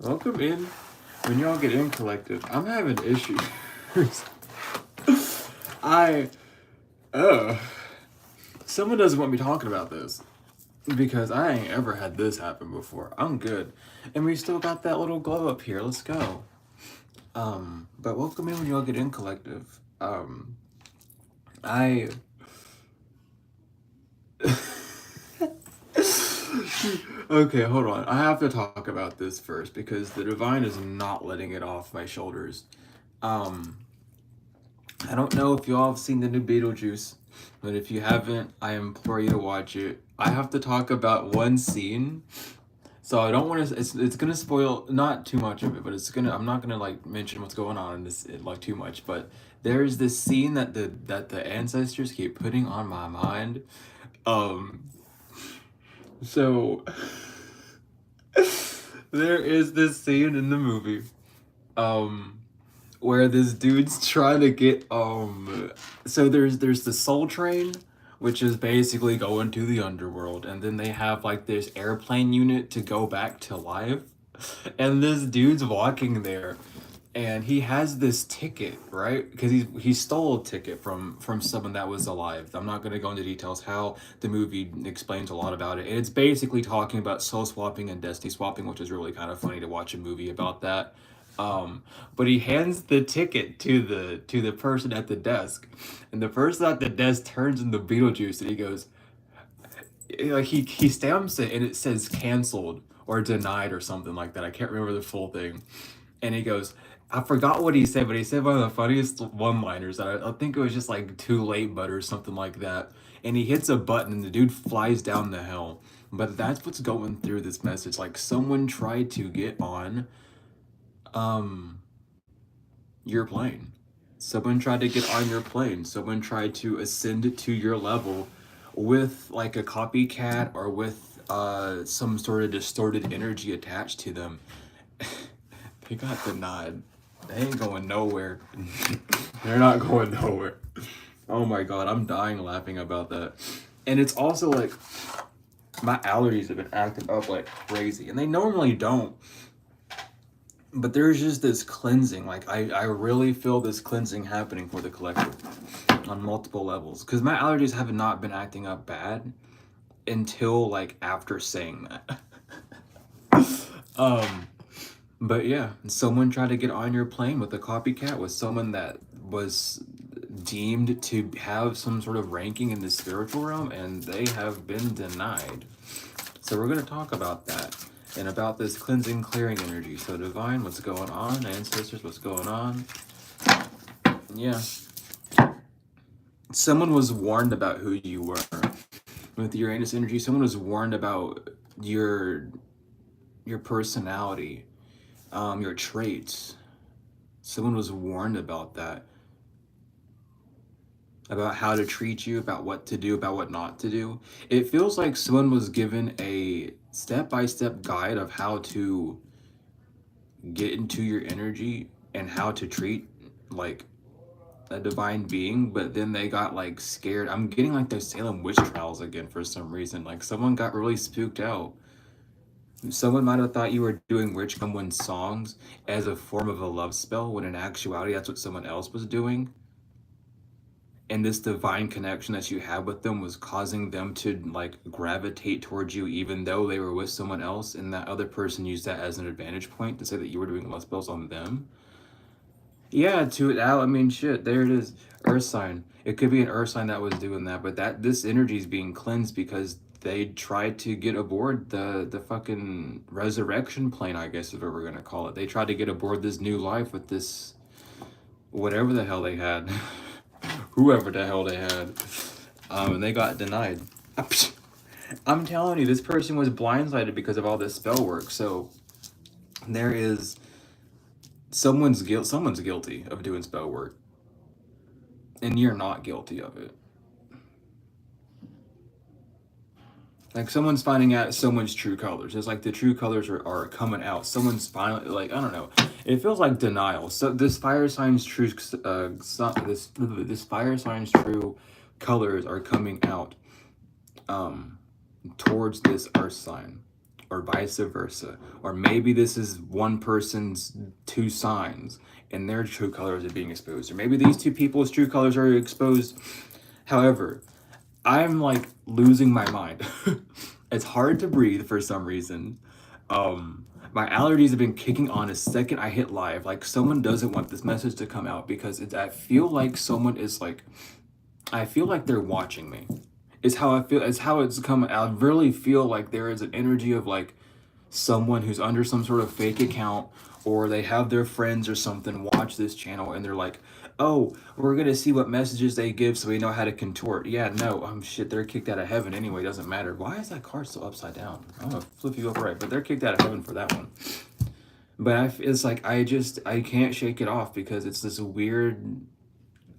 Welcome in. When y'all get in, collective, I'm having issues. I, uh, Someone doesn't want me talking about this because I ain't ever had this happen before. I'm good, and we still got that little glow up here. Let's go. But welcome in when y'all get in, collective. I. Okay, hold on. I have to talk about this first because the divine is not letting it off my shoulders. Um, I don't know if y'all have seen the new Beetlejuice, but if you haven't, I implore you to watch it. I have to talk about one scene, so I don't want to. It's gonna spoil not too much of it, but it's gonna. I'm not gonna like mention what's going on in this like too much. But there's this scene that the ancestors keep putting on my mind. Um, so there is this scene in the movie. Um, where this dude's trying to get so there's the soul train, which is basically going to the underworld, and then they have like this airplane unit to go back to life, and this dude's walking there, and he has this ticket, right? Because he stole a ticket from someone that was alive. I'm not going to go into details how the movie explains a lot about it. And it's basically talking about soul swapping and destiny swapping, which is really kind of funny to watch a movie about that. But he hands the ticket to the person at the desk, and the person at the desk turns into Beetlejuice, and he goes, like he stamps it, and it says canceled or denied or something like that. I can't remember the full thing. And he goes, I forgot what he said, but he said one of the funniest one-liners that I think it was just like too late, but or something like that. And he hits a button, and the dude flies down the hill. But that's what's going through this message. Like someone tried to get on um your plane. Someone tried to get on your plane. Someone tried to ascend to your level with like a copycat or with some sort of distorted energy attached to them. They got denied. They ain't going nowhere. They're not going nowhere. Oh my god, I'm dying laughing about that. And it's also like my allergies have been acting up like crazy, and they normally don't. But there's just this cleansing. Like I really feel this cleansing happening for the collective on multiple levels. Because my allergies have not been acting up bad until like after saying that. um But yeah, someone tried to get on your plane with a copycat, with someone that was deemed to have some sort of ranking in the spiritual realm, and they have been denied. So we're going to talk about that and about this cleansing, clearing energy. So divine, what's going on? Ancestors, what's going on? Yeah. Someone was warned about who you were. With Uranus energy, someone was warned about your personality, your traits. Someone was warned about that, about how to treat you, about what to do, about what not to do. It feels like someone was given a step-by-step guide of how to get into your energy and how to treat like a divine being, but then they got like scared. I'm getting like those Salem witch trials again for some reason. Like someone got really spooked out. Someone might have thought you were doing Rich Someone's songs as a form of a love spell, when in actuality that's what someone else was doing. And this divine connection that you had with them was causing them to like gravitate towards you, even though they were with someone else, and that other person used that as an advantage point to say that you were doing love spells on them. Yeah, to it out. I mean, shit. There it is. Earth sign. It could be an earth sign that was doing that, but that this energy is being cleansed because they tried to get aboard the fucking resurrection plane. I guess is what we're gonna call it. They tried to get aboard this new life with this whatever the hell they had, whoever the hell they had, and they got denied. I'm telling you, this person was blindsided because of all this spell work. So there is someone's guilty of doing spell work, and you're not guilty of it. Like someone's finding out someone's true colors. It's like the true colors are coming out. Someone's finally, like, I don't know. It feels like denial. So this fire sign's true this fire sign's true colors are coming out towards this earth sign. or vice versa. Or maybe this is one person's two signs and their true colors are being exposed. Or maybe these two people's true colors are exposed. However, I'm like losing my mind. It's hard to breathe for some reason. My allergies have been kicking on a second I hit live. Like someone doesn't want this message to come out because I feel like someone is like, I feel like they're watching me. Is how I feel. It's how it's come. I really feel like there is an energy of like someone who's under some sort of fake account, or they have their friends or something watch this channel and they're like, oh, we're gonna see what messages they give so we know how to contort. Yeah, no, shit, they're kicked out of heaven anyway. Doesn't matter. Why is that card still upside down? I'm gonna flip you upright, but they're kicked out of heaven for that one. But it's like I can't shake it off because it's this weird,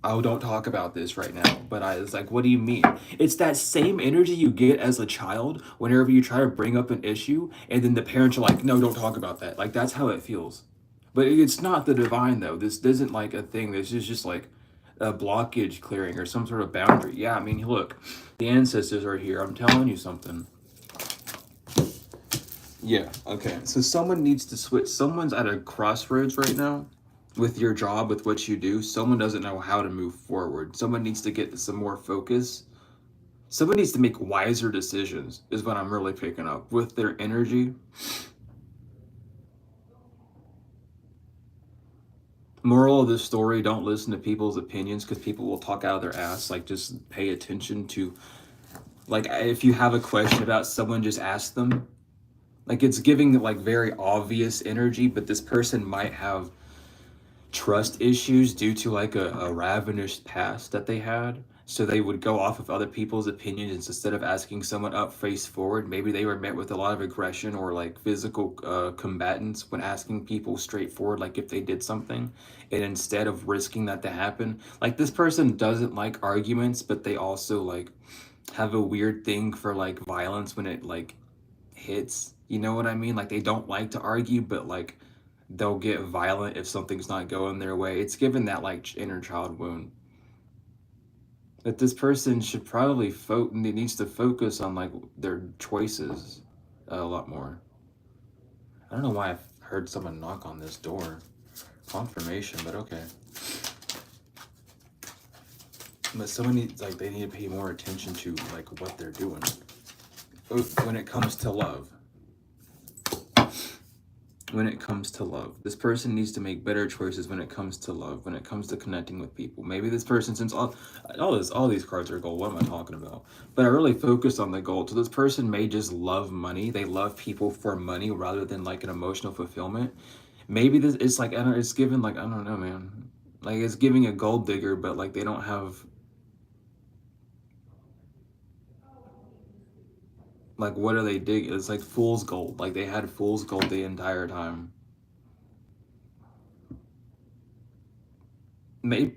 oh, don't talk about this right now. But I was like, what do you mean? It's that same energy you get as a child whenever you try to bring up an issue and then the parents are like, no, don't talk about that. Like, that's how it feels. But it's not the divine, though. This isn't like a thing. This is just like a blockage clearing or some sort of boundary. Yeah, I mean, look, the ancestors are here. I'm telling you something. Yeah, okay. So someone needs to switch. Someone's at a crossroads right now with your job, with what you do. Someone doesn't know how to move forward. Someone needs to get some more focus. Someone needs to make wiser decisions, is what I'm really picking up with their energy. Moral of this story, don't listen to people's opinions because people will talk out of their ass. Like, just pay attention to, like, if you have a question about someone, just ask them. Like, it's giving like very obvious energy, but this person might have trust issues due to like a ravenous past that they had. So they would go off of other people's opinions instead of asking someone up face forward. Maybe they were met with a lot of aggression or like physical combatants when asking people straightforward, like if they did something. And instead of risking that to happen, like this person doesn't like arguments, but they also like have a weird thing for like violence when it like hits. You know what I mean? Like they don't like to argue, but like they'll get violent if something's not going their way. It's given that like inner child wound. That this person should probably needs to focus on like their choices a lot more. I don't know why I've heard someone knock on this door. Confirmation, but okay. But someone needs, like, they need to pay more attention to like what they're doing when it comes to love. When it comes to love, this person needs to make better choices when it comes to love, when it comes to connecting with people. Maybe this person, since all these cards are gold, what am I talking about? But I really focus on the gold. So this person may just love money. They love people for money rather than like an emotional fulfillment. Maybe this it's like, I don't, it's given like, I don't know, man. Like it's giving a gold digger, but like they don't have, like, what are they digging? It's like fool's gold. Like they had fool's gold the entire time. Maybe.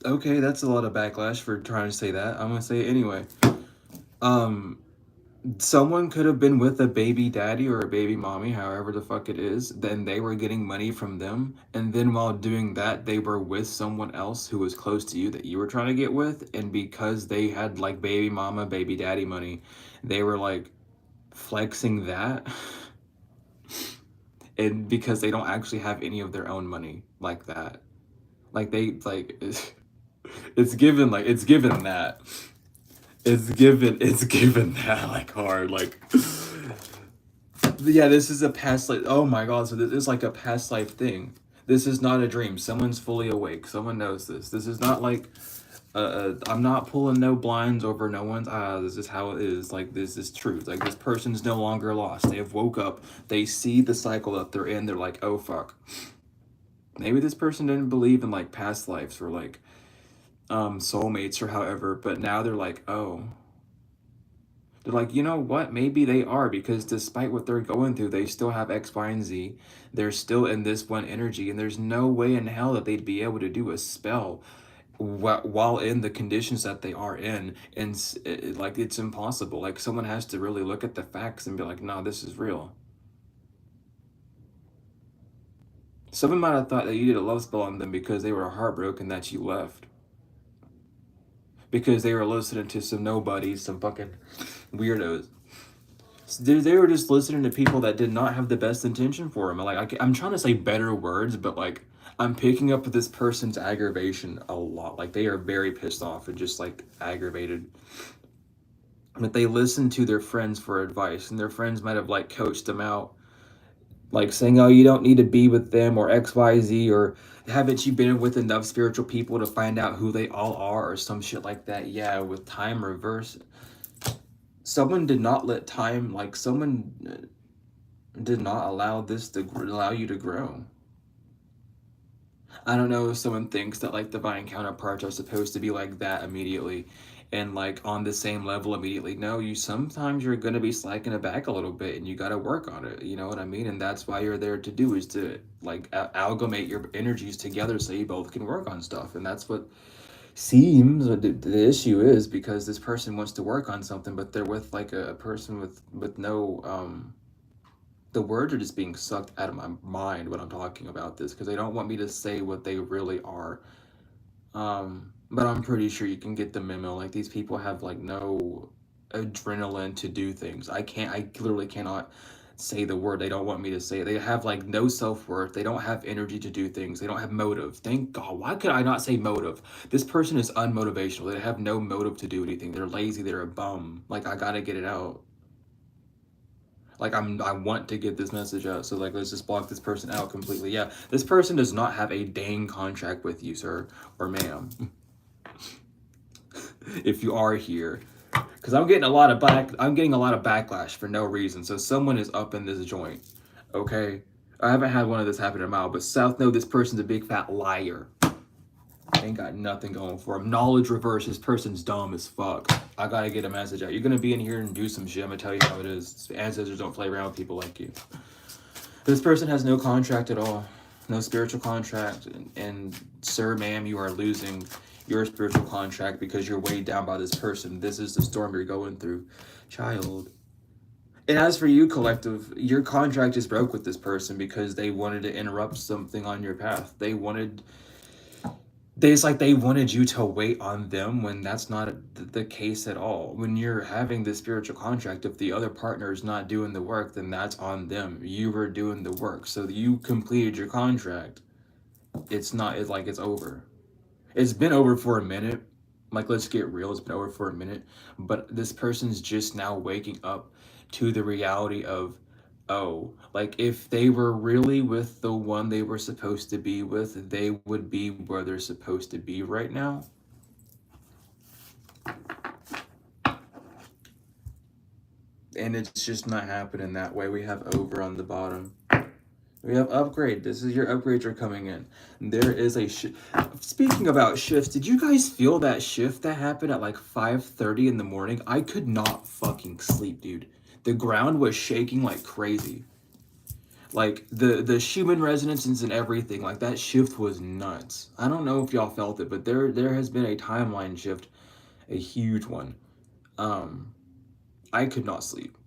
Okay, that's a lot of backlash for trying to say that. I'm gonna say it anyway. Someone could have been with a baby daddy or a baby mommy, however the fuck it is, then they were getting money from them, and then while doing that, they were with someone else who was close to you that you were trying to get with, and because they had like baby mama, baby daddy money, they were like flexing that. And because they don't actually have any of their own money like that. Like they like it's given that. It's given that like hard, like yeah, this is a past life. Oh my god, so this is like a past life thing. This is not a dream. Someone's fully awake. Someone knows this. This is not like I'm not pulling no blinds over no one's eyes. This is how it is. Like this is truth. Like this person's no longer lost. They have woke up. They see the cycle that they're in. They're like, oh fuck. Maybe this person didn't believe in like past lives or like soulmates or however, but now they're like, oh, they're like, you know what, maybe they are, because despite what they're going through, they still have X, Y, and Z. They're still in this one energy, and there's no way in hell that they'd be able to do a spell while in the conditions that they are in. And like it's impossible. Like someone has to really look at the facts and be like, no, this is real. Someone might have thought that you did a love spell on them because they were heartbroken that you left, because they were listening to some nobodies, some fucking weirdos. They were just listening to people that did not have the best intention for them. Like I'm trying to say better words, but like I'm picking up this person's aggravation a lot. Like they are very pissed off and just like aggravated. But they listened to their friends for advice, and their friends might have like coached them out, like saying, "Oh, you don't need to be with them," or X, Y, Z, or haven't you been with enough spiritual people to find out who they all are, or some shit like that. Yeah, with time reverse, someone did not let time, like someone did not allow this to allow you to grow. I don't know if someone thinks that like divine counterparts are supposed to be like that immediately and like on the same level immediately. No, you sometimes you're gonna be slacking it back a little bit and you gotta work on it. You know what I mean? And that's why you're there to do is to like amalgamate your energies together so you both can work on stuff. And that's what seems what the issue is, because this person wants to work on something, but they're with like a person with no the words are just being sucked out of my mind when I'm talking about this because they don't want me to say what they really are. But I'm pretty sure you can get the memo. Like these people have like no adrenaline to do things. I literally cannot say the word they don't want me to say. They have like no self-worth. They don't have energy to do things. They don't have motive. Thank God. Why could I not say motive? This person is unmotivational. They have no motive to do anything. They're lazy. They're a bum. Like I gotta get it out. Like I want to get this message out, so like let's just block this person out completely. Yeah, this person does not have a dang contract with you, sir or ma'am. If you are here, because I'm getting a lot of backlash for no reason. So someone is up in this joint. Okay, I haven't had one of this happen in a while, but South know this person's a big fat liar. Ain't got nothing going for him. Knowledge reverse. This person's dumb as fuck. I gotta get a message out. You're gonna be in here and do some shit. I'm gonna tell you how it is. Ancestors don't play around with people like you. This person has no contract at all. No spiritual contract. And sir, ma'am, you are losing your spiritual contract because you're weighed down by this person. This is the storm you're going through, child. And as for you, collective, your contract is broke with this person because they wanted to interrupt something on your path. It's like they wanted you to wait on them when that's not the case at all. When you're having this spiritual contract, if the other partner is not doing the work, then that's on them. You were doing the work, so you completed your contract. It's not. It's like it's over. It's been over for a minute. Like, let's get real. It's been over for a minute, but this person's just now waking up to the reality of, oh, like if they were really with the one they were supposed to be with, they would be where they're supposed to be right now. And it's just not happening that way. We have over on the bottom. We have upgrade. This is your upgrades are coming in. There is a speaking about shifts, did you guys feel that shift that happened at like 5:30 in the morning? I could not fucking sleep, dude. The ground was shaking like crazy. Like the Schumann resonances and everything, like that shift was nuts. I don't know if y'all felt it, but there has been a timeline shift, a huge one. I could not sleep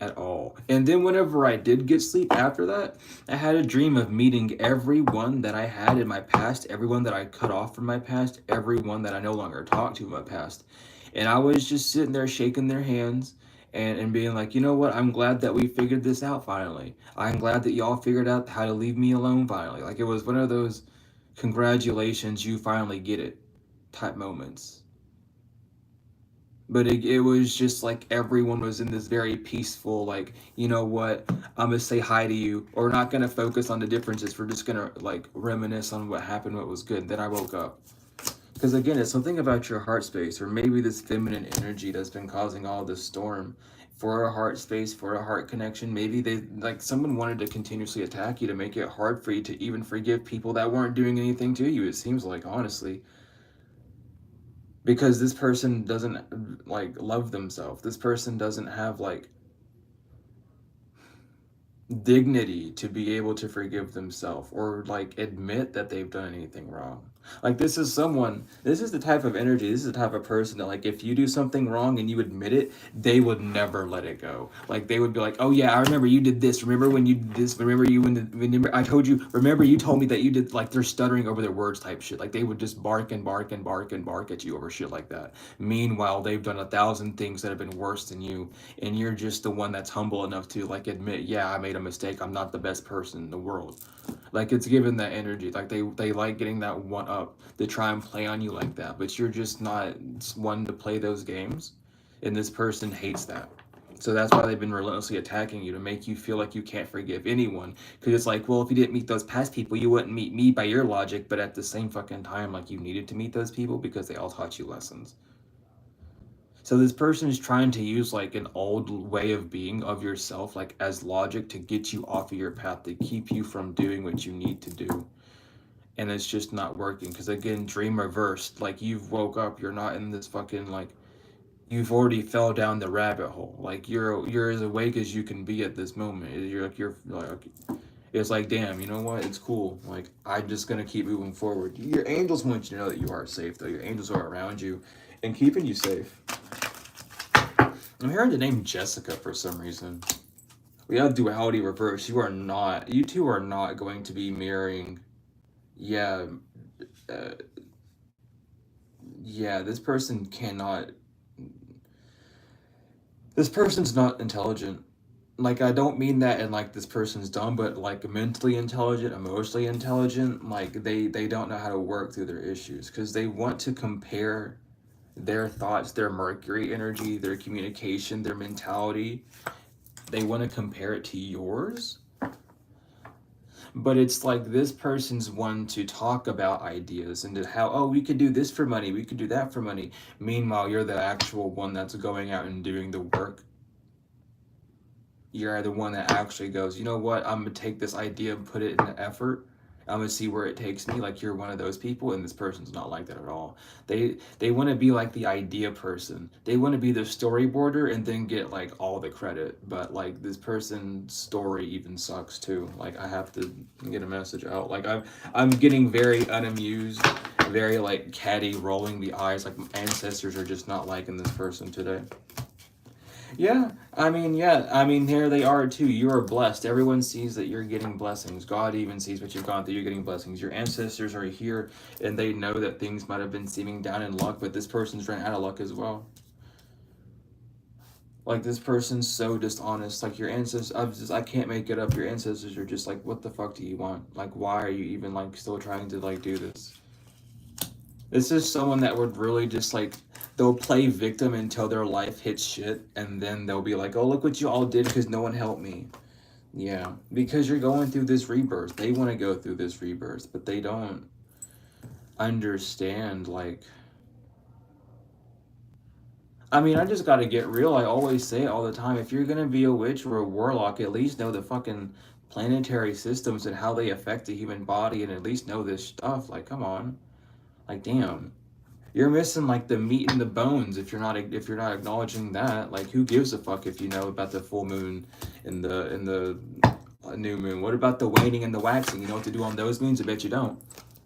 at all. And then whenever I did get sleep after that, I had a dream of meeting everyone that I had in my past, everyone that I cut off from my past, everyone that I no longer talk to in my past. And I was just sitting there shaking their hands and being like, you know what? I'm glad that we figured this out finally. I'm glad that y'all figured out how to leave me alone finally. Like it was one of those congratulations, you finally get it type moments. But it was just like everyone was in this very peaceful, like, you know what, I'm gonna say hi to you, or we're not gonna focus on the differences, we're just gonna like reminisce on what happened, what was good. Then I woke up. Because again, it's something about your heart space, or maybe this feminine energy that's been causing all this storm for a heart space, for a heart connection. Maybe they, like, someone wanted to continuously attack you to make it hard for you to even forgive people that weren't doing anything to you, it seems like, honestly. Because this person doesn't like love themselves. This person doesn't have like dignity to be able to forgive themselves or like admit that they've done anything wrong. Like this is someone, this is the type of energy, this is the type of person that like if you do something wrong and you admit it, they would never let it go. Like they would be like, "Oh yeah, I remember you did this. Remember when you did this? Remember you when I told you, remember you told me that you did," like they're stuttering over their words type shit. Like they would just bark and bark and bark and bark at you over shit like that. Meanwhile, they've done 1,000 things that have been worse than you, and you're just the one that's humble enough to like admit, "Yeah, I made a mistake. I'm not the best person in the world." Like it's given that energy. Like they like getting that one up. They try and play on you like that, but you're just not one to play those games. And this person hates that. So that's why they've been relentlessly attacking you to make you feel like you can't forgive anyone. Because it's like, well, if you didn't meet those past people, you wouldn't meet me by your logic. But at the same fucking time, like you needed to meet those people because they all taught you lessons. So this person is trying to use like an old way of being of yourself, like as logic to get you off of your path, to keep you from doing what you need to do. And it's just not working. Because again, dream reversed. Like you've woke up, you're not in this fucking like you've already fell down the rabbit hole. Like you're as awake as you can be at this moment. You're like it's like damn, you know what? It's cool. Like I'm just gonna keep moving forward. Your angels want you to know that you are safe though. Your angels are around you and keeping you safe. I'm hearing the name Jessica for some reason. We have duality reverse. You two are not going to be mirroring. Yeah, uh, yeah, this person's not intelligent. Like, I don't mean that in like this person's dumb, but like mentally intelligent, emotionally intelligent. Like, they don't know how to work through their issues because they want to compare their thoughts, their Mercury energy, their communication, their mentality. They want to compare it to yours, but it's like this person's one to talk about ideas and to how, oh, we could do this for money, we could do that for money. Meanwhile, you're the actual one that's going out and doing the work. You're the one that actually goes, you know what, I'm gonna take this idea and put it in the effort. I'm gonna see where it takes me. Like you're one of those people, and this person's not like that at all. They want to be like the idea person. They want to be the storyboarder and then get like all the credit. But like this person's story even sucks too. Like I have to get a message out. Like I'm getting very unamused, very like catty, rolling the eyes. Like my ancestors are just not liking this person today. Yeah, here they are too. You are blessed. Everyone sees that you're getting blessings. God even sees what you've gone through. You're getting blessings. Your ancestors are here and they know that things might have been seeming down in luck, but this person's ran out of luck as well. Like, this person's so dishonest. Like, your ancestors, I can't make it up. Your ancestors are just like, what the fuck do you want? Like, why are you even, like, still trying to, like, do this? This is someone that would really just like they'll play victim until their life hits shit, and then they'll be like, "Oh, look what you all did because no one helped me." Yeah, because you're going through this rebirth. They want to go through this rebirth, but they don't understand. Like, I just got to get real. I always say it all the time. If you're gonna be a witch or a warlock, at least know the fucking planetary systems and how they affect the human body, and at least know this stuff. Like, come on. Like, damn. You're missing like the meat and the bones if you're not acknowledging that. Like, who gives a fuck if you know about the full moon and the new moon? What about the waning and the waxing? You know what to do on those moons? I bet you don't.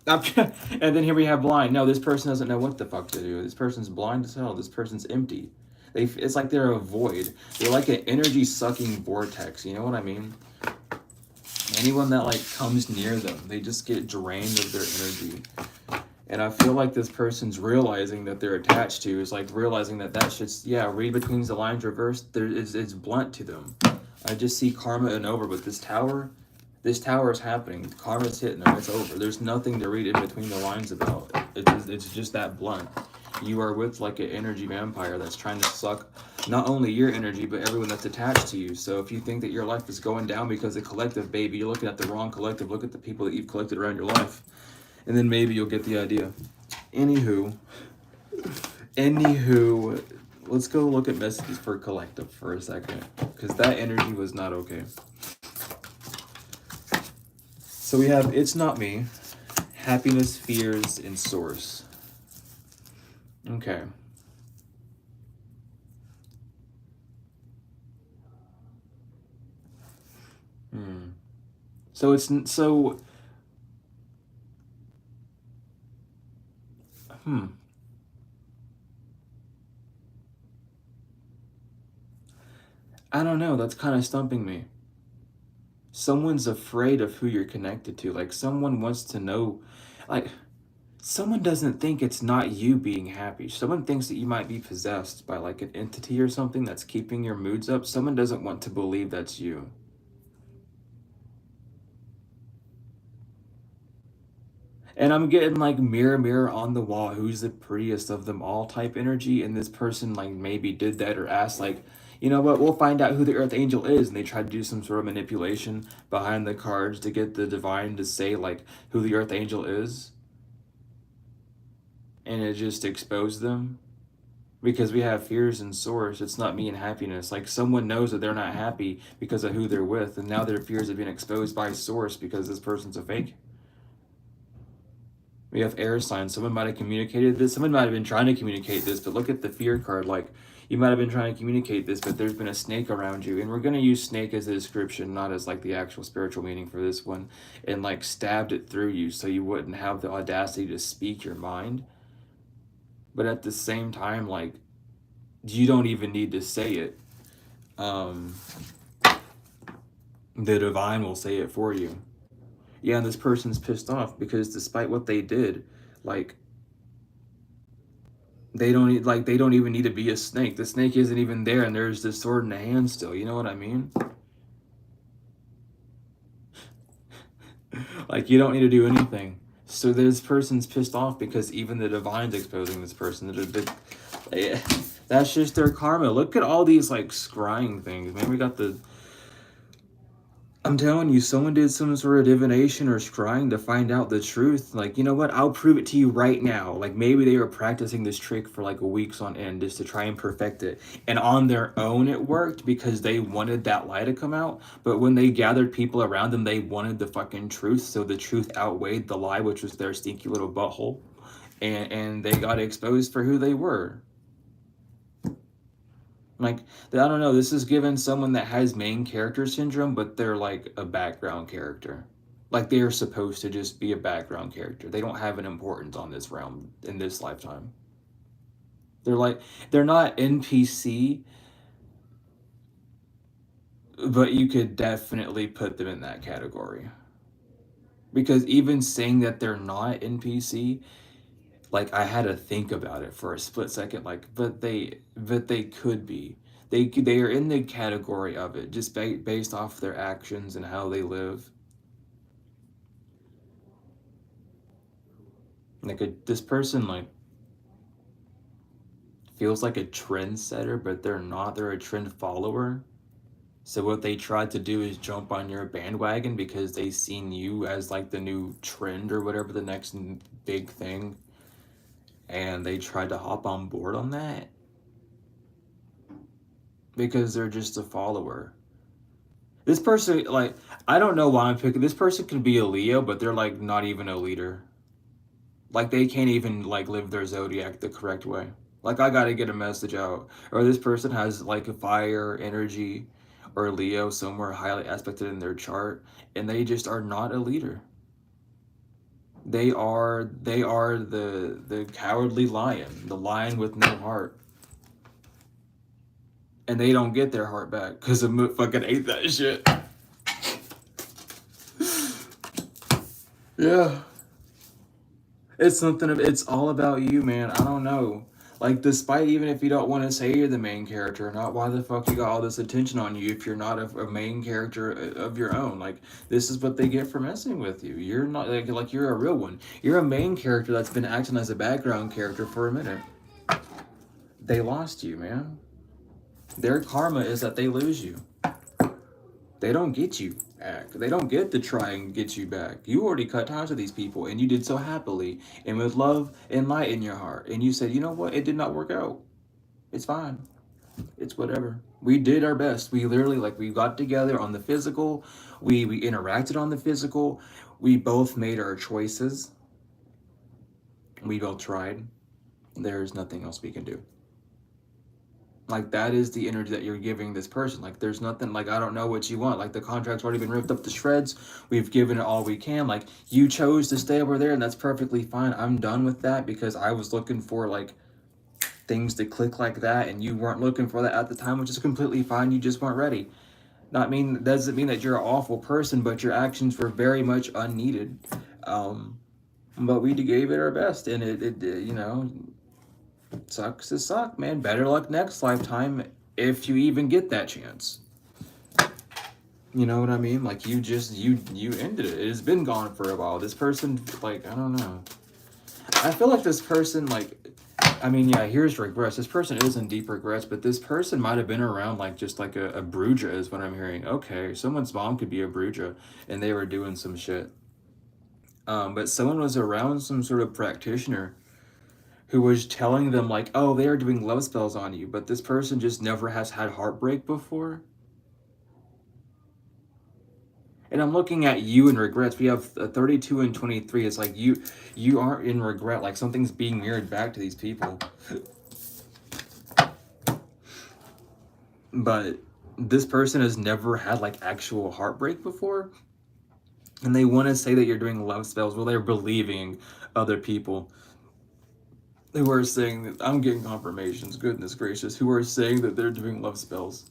And then here we have blind. No, this person doesn't know what the fuck to do. This person's blind as hell. This person's empty. It's like they're a void. They're like an energy sucking vortex. You know what I mean? Anyone that like comes near them, they just get drained of their energy. And I feel like this person's realizing that they're attached to is like realizing that that shit's, yeah, read between the lines reversed. It's blunt to them. I just see karma and over, but this tower is happening. Karma's hitting them. It's over. There's nothing to read in between the lines about. It's just that blunt. You are with like an energy vampire that's trying to suck not only your energy, but everyone that's attached to you. So if you think that your life is going down because of collective, baby, you're looking at the wrong collective. Look at the people that you've collected around your life. And then maybe you'll get the idea. Anywho, let's go look at messages for collective for a second, because that energy was not okay. So we have It's Not Me, Happiness, Fears, and Source. Okay. So it's so I don't know, that's kind of stumping me. Someone's afraid of who you're connected to. Like, someone wants to know, like, someone doesn't think it's not you being happy. Someone thinks that you might be possessed by like an entity or something that's keeping your moods up. Someone doesn't want to believe that's you. And I'm getting like mirror, mirror on the wall, who's the prettiest of them all type energy. And this person like maybe did that or asked like, you know what, we'll find out who the Earth Angel is. And they tried to do some sort of manipulation behind the cards to get the divine to say like who the Earth Angel is. And it just exposed them. Because we have fears and source. It's not me and happiness. Like someone knows that they're not happy because of who they're with. And now their fears have been exposed by source because this person's a fake. We have air signs. Someone might have communicated this. Someone might have been trying to communicate this, but look at the fear card. Like, you might have been trying to communicate this, but there's been a snake around you. And we're going to use snake as a description, not as like the actual spiritual meaning for this one. And like stabbed it through you so you wouldn't have the audacity to speak your mind. But at the same time, like, you don't even need to say it. The divine will say it for you. Yeah, and this person's pissed off because despite what they did, like they don't even need to be a snake. The snake isn't even there, and there's this sword in the hand still. You know what I mean? Like you don't need to do anything. So this person's pissed off because even the divine's exposing this person. That's just their karma. Look at all these like scrying things. Man, we got the. I'm telling you, someone did some sort of divination or scrying to find out the truth. Like, you know what? I'll prove it to you right now. Like, maybe they were practicing this trick for like weeks on end just to try and perfect it. And on their own, it worked because they wanted that lie to come out. But when they gathered people around them, they wanted the fucking truth. So the truth outweighed the lie, which was their stinky little butthole. And they got exposed for who they were. Like, I don't know, this is given someone that has main character syndrome, but they're like a background character. Like, they are supposed to just be a background character. They don't have an importance on this realm in this lifetime. They're not NPC, but you could definitely put them in that category. Because even saying that they're not NPC, like I had to think about it for a split second, like, but they could be. They are in the category of it, just based off their actions and how they live. Like this person like feels like a trendsetter, but they're not. They're a trend follower. So what they tried to do is jump on your bandwagon because they seen you as like the new trend or whatever, the next big thing. And they tried to hop on board on that because they're just a follower. This person, like, I don't know why I'm picking. This person could be a Leo, but they're like not even a leader. Like they can't even like live their zodiac the correct way. Like I gotta get a message out. Or this person has like a fire energy or Leo somewhere highly aspected in their chart, and they just are not a leader. They are the cowardly lion, the lion with no heart. And they don't get their heart back because the fucking ate that shit. Yeah. It's all about you, man. I don't know. Like, despite even if you don't want to say you're the main character or not, why the fuck you got all this attention on you if you're not a main character of your own? Like, this is what they get for messing with you. You're not, like you're a real one. You're a main character that's been acting as a background character for a minute. They lost you, man. Their karma is that they lose you. They don't get you back. They don't get to try and get you back. You already cut ties with these people, and you did so happily and with love and light in your heart. And you said, you know what? It did not work out. It's fine. It's whatever. We did our best. We literally, like, we got together on the physical. We interacted on the physical. We both made our choices. We both tried. There's nothing else we can do. Like, that is the energy that you're giving this person. Like, there's nothing, like, I don't know what you want. Like, the contract's already been ripped up to shreds. We've given it all we can. Like, you chose to stay over there, and that's perfectly fine. I'm done with that because I was looking for, like, things to click like that, and you weren't looking for that at the time, which is completely fine. You just weren't ready. Not mean doesn't mean that you're an awful person, but your actions were very much unneeded. Um, but we gave it our best, and it you know, sucks to suck, man. Better luck next lifetime if you even get that chance. You know what I mean? Like, you ended it. It has been gone for a while. This person, like, I don't know. I feel like this person, like, I mean, yeah, here's regrets. This person is in deep regrets, but this person might have been around, like, just like a Bruja is what I'm hearing. Okay, someone's mom could be a Bruja, and they were doing some shit. But someone was around some sort of practitioner who was telling them, like, oh, they are doing love spells on you, but this person just never has had heartbreak before. And I'm looking at you in regrets. We have 32 and 23. It's like you aren't in regret. Like, something's being mirrored back to these people. But this person has never had, like, actual heartbreak before. And they want to say that you're doing love spells. Well, they're believing other people who are saying that, I'm getting confirmations, goodness gracious, who are saying that they're doing love spells.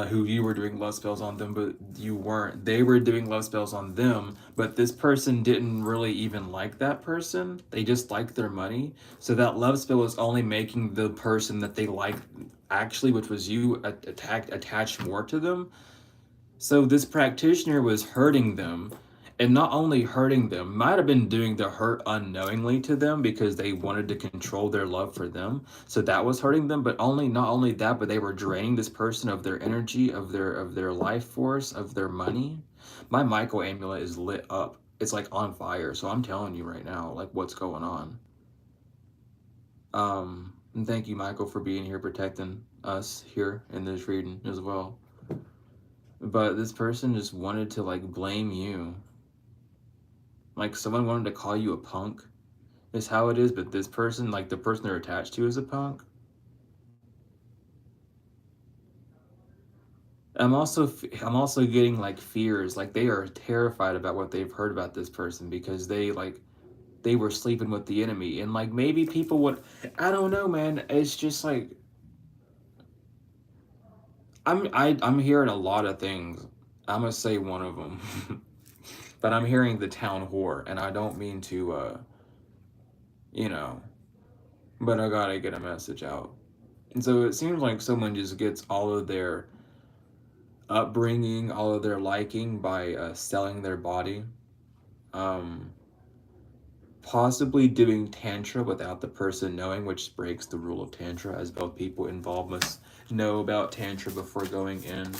Who you were doing love spells on them, but you weren't. They were doing love spells on them, but this person didn't really even like that person. They just liked their money. So that love spell was only making the person that they liked, actually, which was you, attached more to them. So this practitioner was hurting them, and not only hurting them, might have been doing the hurt unknowingly to them because they wanted to control their love for them. So that was hurting them, but not only that, but they were draining this person of their energy, of their life force, of their money. My Michael amulet is lit up. It's like on fire. So I'm telling you right now, like, what's going on. And thank you, Michael, for being here protecting us here in this reading as well. But this person just wanted to, like, blame you. Like, someone wanted to call you a punk is how it is, but this person, like, the person they're attached to is a punk. I'm also getting, like, fears. Like, they are terrified about what they've heard about this person because they were sleeping with the enemy. And, like, maybe people would, I don't know, man. It's just like, I'm hearing a lot of things. I'm gonna say one of them. But I'm hearing the town whore, and I don't mean to, you know, but I gotta get a message out. And so it seems like someone just gets all of their upbringing, all of their liking by selling their body. Um, Possibly doing Tantra without the person knowing, which breaks the rule of Tantra, as both people involved must know about Tantra before going in.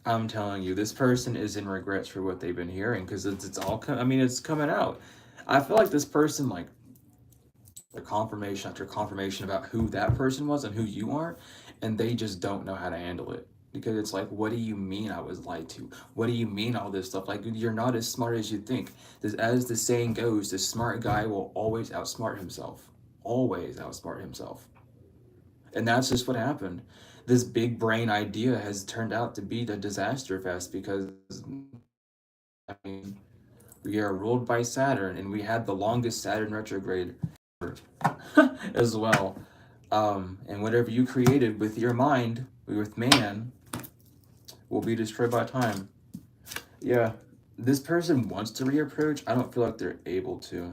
I'm telling you, this person is in regrets for what they've been hearing because it's all, I mean, it's coming out. I feel like this person, like, the confirmation after confirmation about who that person was and who you are, and they just don't know how to handle it. Because it's like, what do you mean I was lied to? What do you mean all this stuff? Like, you're not as smart as you think. As the saying goes, the smart guy will always outsmart himself. Always outsmart himself. And that's just what happened. This big brain idea has turned out to be the disaster fest because, I mean, we are ruled by Saturn, and we had the longest Saturn retrograde as well. And whatever you created with your mind, with man, will be destroyed by time. Yeah, this person wants to reapproach. I don't feel like they're able to.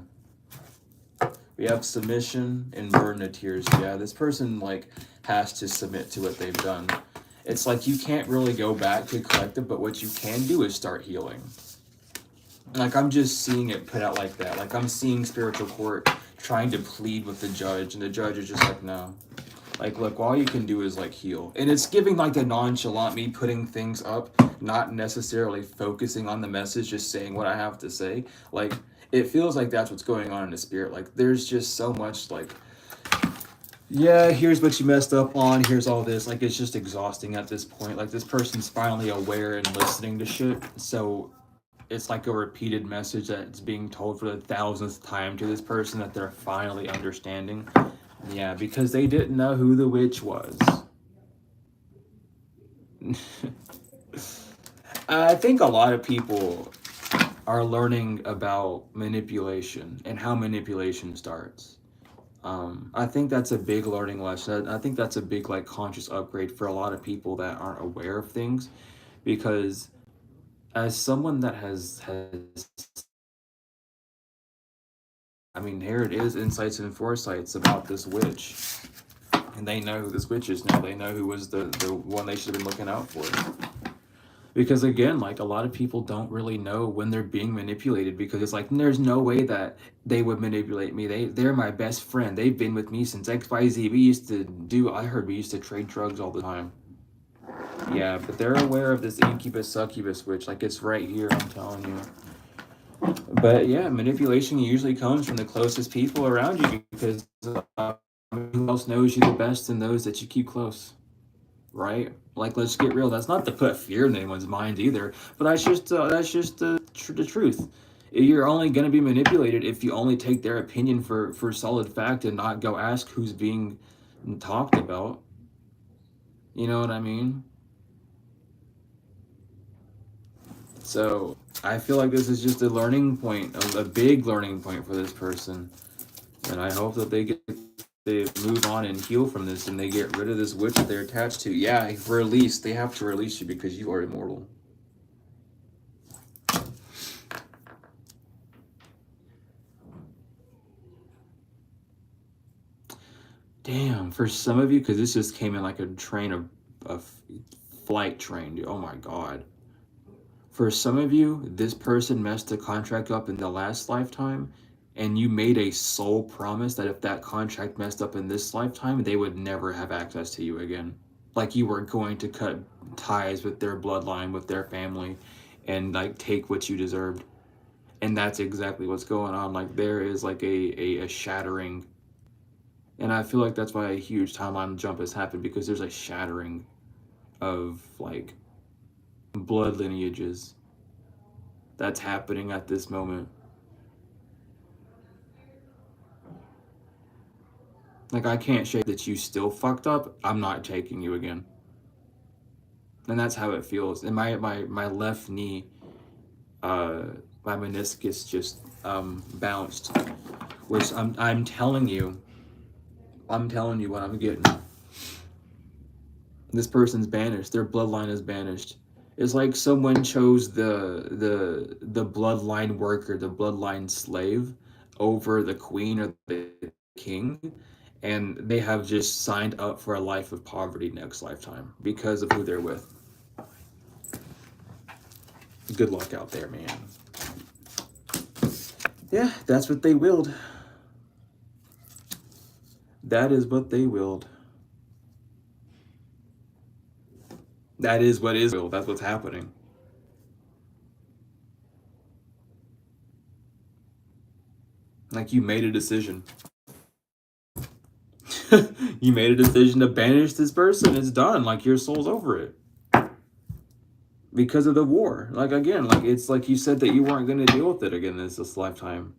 We have submission and burden of tears. Yeah, this person, like, has to submit to what they've done. It's like you can't really go back to collective, but what you can do is start healing. Like, I'm just seeing it put out like that. Like, I'm seeing spiritual court trying to plead with the judge, and the judge is just like, no. Like, look, all you can do is, like, heal. And it's giving, like, the nonchalant me putting things up, not necessarily focusing on the message, just saying what I have to say. Like, it feels like that's what's going on in the spirit. Like, there's just so much, like, yeah, here's what you messed up on, here's all this. Like, it's just exhausting at this point. Like, this person's finally aware and listening to shit. So it's like a repeated message that's being told for the 1000th time to this person that they're finally understanding. Yeah, because they didn't know who the witch was. I think a lot of people are learning about manipulation and how manipulation starts. I think that's a big learning lesson. I think that's a big like conscious upgrade for a lot of people that aren't aware of things, because as someone that has I mean, here it is, insights and foresights about this witch, and they know who this witch is now. They know who was the one they should have been looking out for. Because again, like a lot of people don't really know when they're being manipulated, because it's like there's no way that they would manipulate me. They're my best friend. They've been with me since XYZ. We used to do I heard we used to trade drugs all the time. Yeah, but they're aware of this incubus succubus witch, like it's right here, I'm telling you. But yeah, manipulation usually comes from the closest people around you, because who else knows you the best than those that you keep close, right? Like, let's get real. That's not to put fear in anyone's mind either, but that's just the truth. You're only going to be manipulated if you only take their opinion for solid fact and not go ask who's being talked about. You know what I mean? So I feel like this is just a learning point, a big learning point for this person, and I hope that they move on and heal from this, and they get rid of this witch that they're attached to. Yeah, release. They have to release you because you are immortal. Damn, for some of you, because this just came in like a train of flight train, dude. Oh my god. For some of you, this person messed the contract up in the last lifetime, and you made a soul promise that if that contract messed up in this lifetime, they would never have access to you again. Like you were going to cut ties with their bloodline, with their family, and like take what you deserved. And that's exactly what's going on. Like there is like a shattering. And I feel like that's why a huge timeline jump has happened, because there's a shattering of like blood lineages that's happening at this moment. Like I can't shake that you still fucked up. I'm not taking you again. And that's how it feels. And my left knee, uh, my meniscus just bounced, which I'm telling you what I'm getting. This person's banished. Their bloodline is banished. It's like someone chose the bloodline worker, the bloodline slave, over the queen or the king, and they have just signed up for a life of poverty next lifetime because of who they're with. Good luck out there, man. Yeah, that's what they willed. That is what they willed. That is what is willed. That's what's happening. Like you made a decision. You made a decision to banish this person. It's done. Like your soul's over it. Because of the war. Like again, like it's like you said that you weren't gonna deal with it again this lifetime.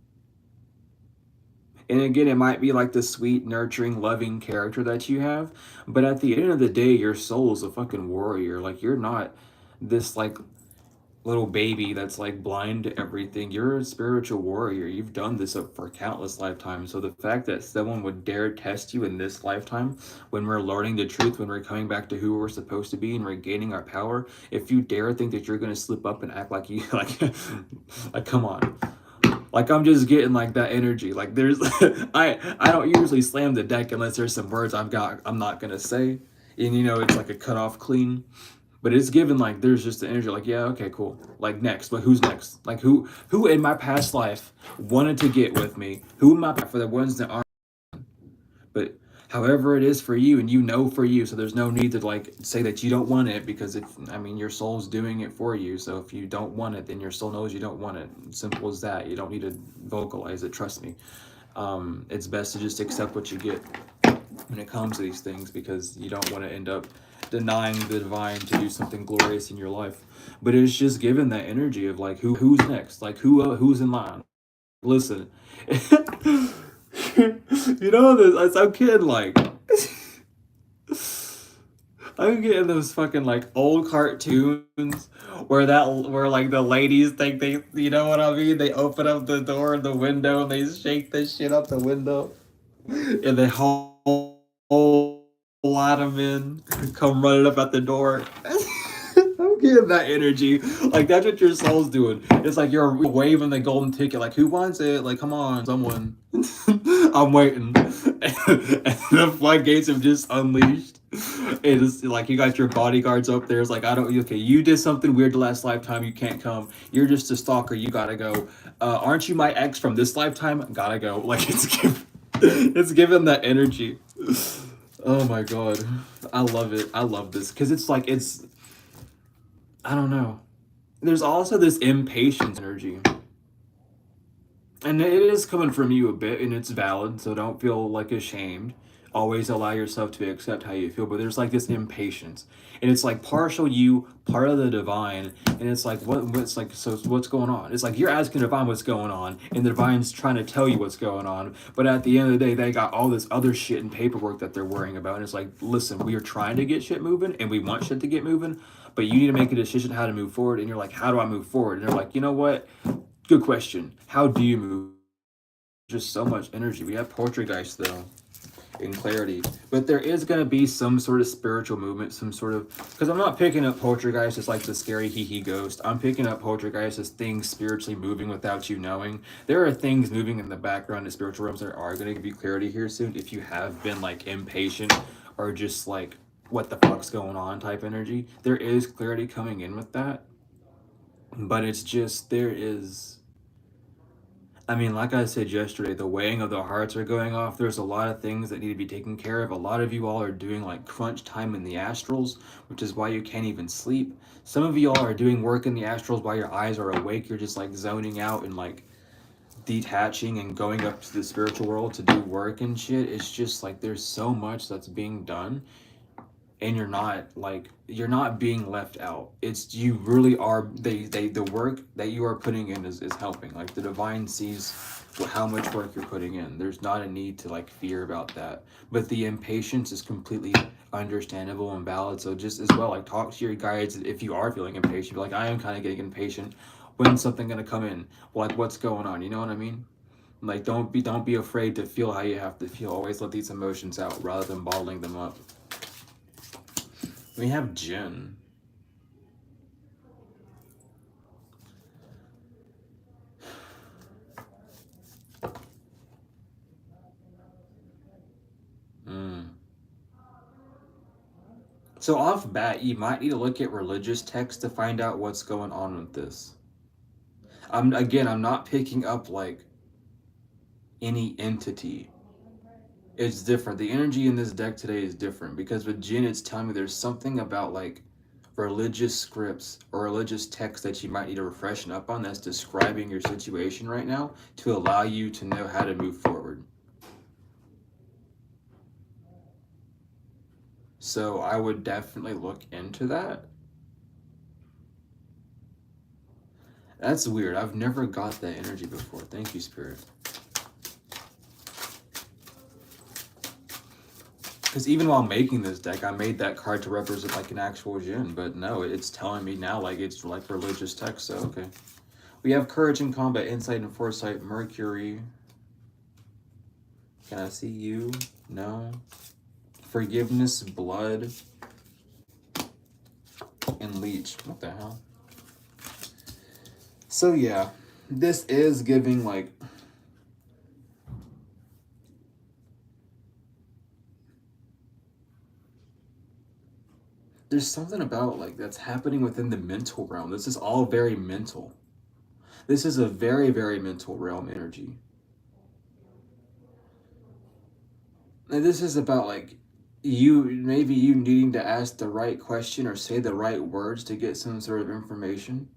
And again, it might be like the sweet, nurturing, loving character that you have, but at the end of the day, your soul is a fucking warrior. Like you're not this like little baby that's like blind to everything. You're a spiritual warrior. You've done this up for countless lifetimes. So the fact that someone would dare test you in this lifetime, when we're learning the truth, when we're coming back to who we're supposed to be and regaining our power, if you dare think that you're gonna slip up and act like you like come on. Like I'm just getting like that energy. Like there's I don't usually slam the deck unless there's some words I'm not gonna say. And you know it's like a cut off clean. But it's given like there's just the energy like, yeah, okay, cool. Like next, but who's next? Like who in my past life wanted to get with me? Who am I for the ones that aren't? But however it is for you, and you know for you, so there's no need to like say that you don't want it, because if I mean your soul's doing it for you. So if you don't want it, then your soul knows you don't want it. Simple as that. You don't need to vocalize it, trust me. It's best to just accept what you get when it comes to these things, because you don't want to end up denying the divine to do something glorious in your life. But it's just given that energy of like who's next, like who's in line. Listen, You know this. I'm kidding. Like, I'm getting those fucking like old cartoons where like the ladies think they, you know what I mean? They open up the door and the window and they shake this shit out the window, and the whole lot of men come running up at the door. I'm getting that energy. Like, that's what your soul's doing. It's like you're waving the golden ticket. Like, who wants it? Like, come on, someone. I'm waiting. And the floodgates have just unleashed. It is like you got your bodyguards up there. It's like, I don't. Okay, you did something weird the last lifetime. You can't come. You're just a stalker. You gotta go. Aren't you my ex from this lifetime? Gotta go. Like, it's given that energy. Oh my god, I love it. I love this because it's like it's. I don't know. There's also this impatience energy. And it is coming from you a bit, and it's valid, so don't feel like ashamed. Always allow yourself to accept how you feel, but there's like this impatience. And it's like partial you, part of the divine, and it's like what's like so what's going on? It's like you're asking the divine what's going on, and the divine's trying to tell you what's going on, but at the end of the day, they got all this other shit and paperwork that they're worrying about. And it's like, listen, we are trying to get shit moving and we want shit to get moving, but you need to make a decision how to move forward. And you're like, how do I move forward? And they're like, you know what? Good question. How do you move? Just so much energy. We have Poltergeist though, in clarity, but there is going to be some sort of spiritual movement, some sort of, because I'm not picking up Poltergeist as like the scary hee ghost. I'm picking up Poltergeist as things spiritually moving without you knowing. There are things moving in the background in spiritual realms that are going to give you clarity here soon if you have been like impatient or just like what the fuck's going on type energy. There is clarity coming in with that, but it's just there is, I mean, like I said yesterday, the weighing of the hearts are going off. There's a lot of things that need to be taken care of. A lot of you all are doing like crunch time in the astrals, which is why you can't even sleep. Some of you all are doing work in the astrals while your eyes are awake. You're just like zoning out and like detaching and going up to the spiritual world to do work and shit. It's just like there's so much that's being done, and you're not being left out. It's you really are. They the work that you are putting in is helping. Like the divine sees how much work you're putting in. There's not a need to like fear about that, but the impatience is completely understandable and valid. So just as well, like talk to your guides if you are feeling impatient. Be like, I am kind of getting impatient. When's something gonna come in? Like, what's going on? You know what I mean? Like, don't be afraid to feel how you have to feel. Always let these emotions out rather than bottling them up. We have Jin. So off bat, you might need to look at religious texts to find out what's going on with this. I'm not picking up like any entity. It's different. The energy in this deck today is different because with Jin, it's telling me there's something about like religious scripts or religious texts that you might need to refreshen up on that's describing your situation right now to allow you to know how to move forward. So I would definitely look into that. That's weird. I've never got that energy before. Thank you, Spirit. Because even while making this deck, I made that card to represent like an actual Jinn, but no, it's telling me now like it's like religious text, so okay. We have Courage in Combat, Insight and Foresight, Mercury. Can I see you? No. Forgiveness, Blood, and Leech. What the hell? So yeah, this is giving like there's something about like that's happening within the mental realm. This is all very mental. This is a very, very mental realm energy. And this is about like maybe you needing to ask the right question or say the right words to get some sort of information.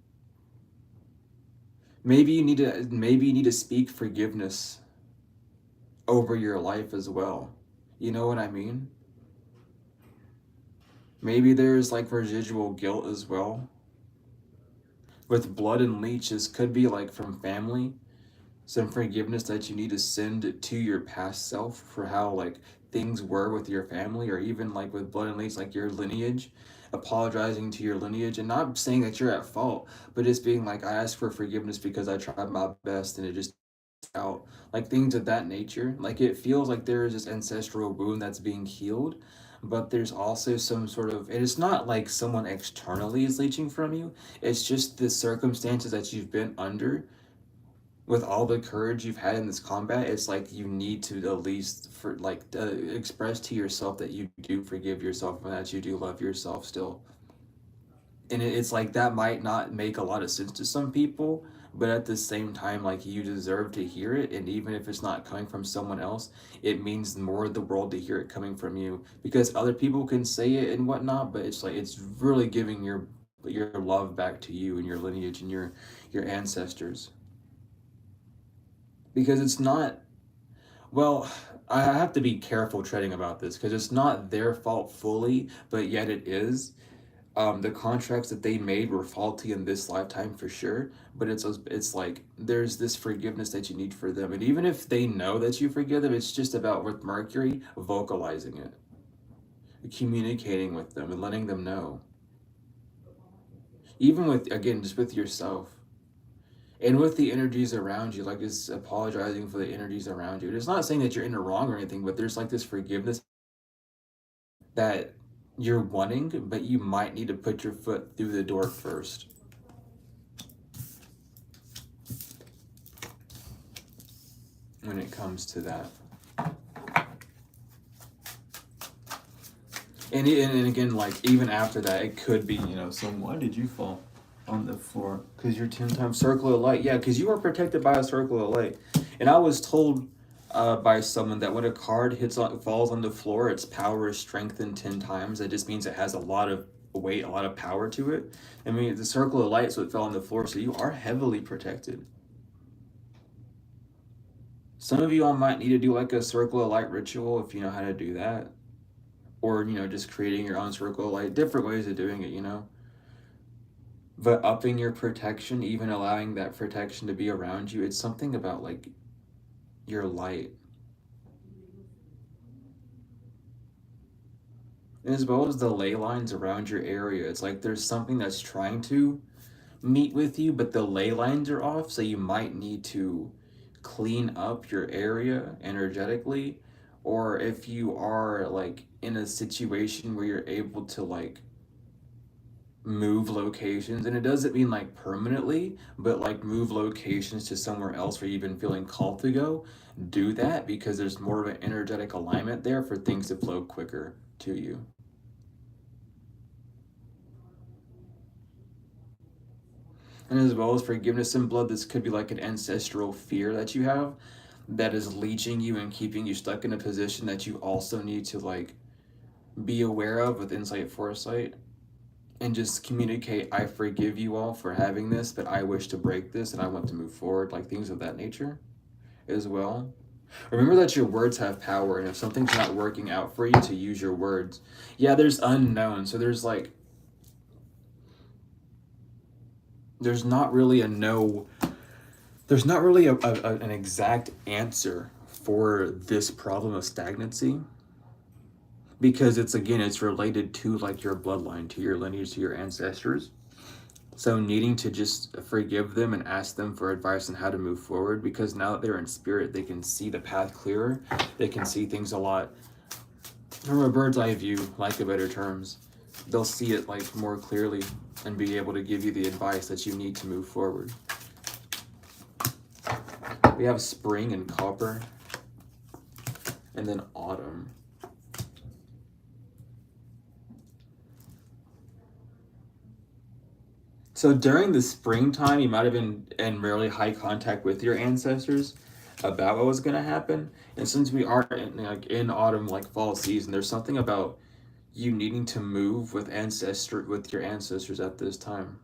Maybe you need to speak forgiveness over your life as well. You know what I mean? Maybe there's like residual guilt as well. With Blood and Leeches could be like from family. some forgiveness that you need to send to your past self for how like things were with your family, or even like with blood and lineage, like your lineage, apologizing to your lineage and not saying that you're at fault, but just being like, I ask for forgiveness because I tried my best and it just out, like things of that nature. Like it feels like there is this ancestral wound that's being healed, but there's also some sort of, and it's not like someone externally is leeching from you, it's just the circumstances that you've been under with all the courage you've had in this combat. It's like you need to at least for like express to yourself that you do forgive yourself and that you do love yourself still. And it's like that might not make a lot of sense to some people, but at the same time, like you deserve to hear it. And even if it's not coming from someone else, it means more to the world to hear it coming from you, because other people can say it and whatnot, but it's like it's really giving your love back to you and your lineage and your ancestors. Because it's not, well, I have to be careful treading about this because it's not their fault fully, but yet it is. The contracts that they made were faulty in this lifetime for sure, but it's like there's this forgiveness that you need for them, and even if they know that you forgive them, it's just about with Mercury vocalizing it, communicating with them, and letting them know. Even with, again, just with yourself and with the energies around you, like it's apologizing for the energies around you. It's not saying that you're in the wrong or anything, but there's like this forgiveness that you're wanting, but you might need to put your foot through the door first when it comes to that. And again, like even after that, it could be, so why did you fall on the floor? Because you're 10 times circle of light. Yeah, because you are protected by a circle of light. And I was told by someone that when a card falls on the floor, its power is strengthened 10 times. That just means it has a lot of weight, a lot of power to it. I mean, the circle of light, so it fell on the floor, so you are heavily protected. Some of you all might need to do like a circle of light ritual if you know how to do that. Or, just creating your own circle of light, different ways of doing it. But upping your protection, even allowing that protection to be around you, it's something about like your light. And as well as the ley lines around your area, it's like there's something that's trying to meet with you, but the ley lines are off, so you might need to clean up your area energetically. Or if you are like in a situation where you're able to like move locations, and it doesn't mean like permanently, but like move locations to somewhere else where you've been feeling called to go, do that because there's more of an energetic alignment there for things to flow quicker to you. And as well as forgiveness and blood, this could be like an ancestral fear that you have that is leeching you and keeping you stuck in a position that you also need to like be aware of with insight foresight, and just communicate, I forgive you all for having this, but I wish to break this and I want to move forward, like things of that nature as well. Remember that your words have power, and if something's not working out for you, to use your words. Yeah, there's unknown, so there's like there's not really a no there's not really an exact answer for this problem of stagnancy, because it's, again, it's related to like your bloodline, to your lineage, to your ancestors. So needing to just forgive them and ask them for advice on how to move forward, because now that they're in spirit, they can see the path clearer. They can see things a lot from a bird's eye view, like a better terms. They'll see it like more clearly and be able to give you the advice that you need to move forward. We have spring and copper, and then autumn. So during the springtime, you might have been in really high contact with your ancestors about what was going to happen. And since we are in autumn, like fall season, there's something about you needing to move with your ancestors at this time,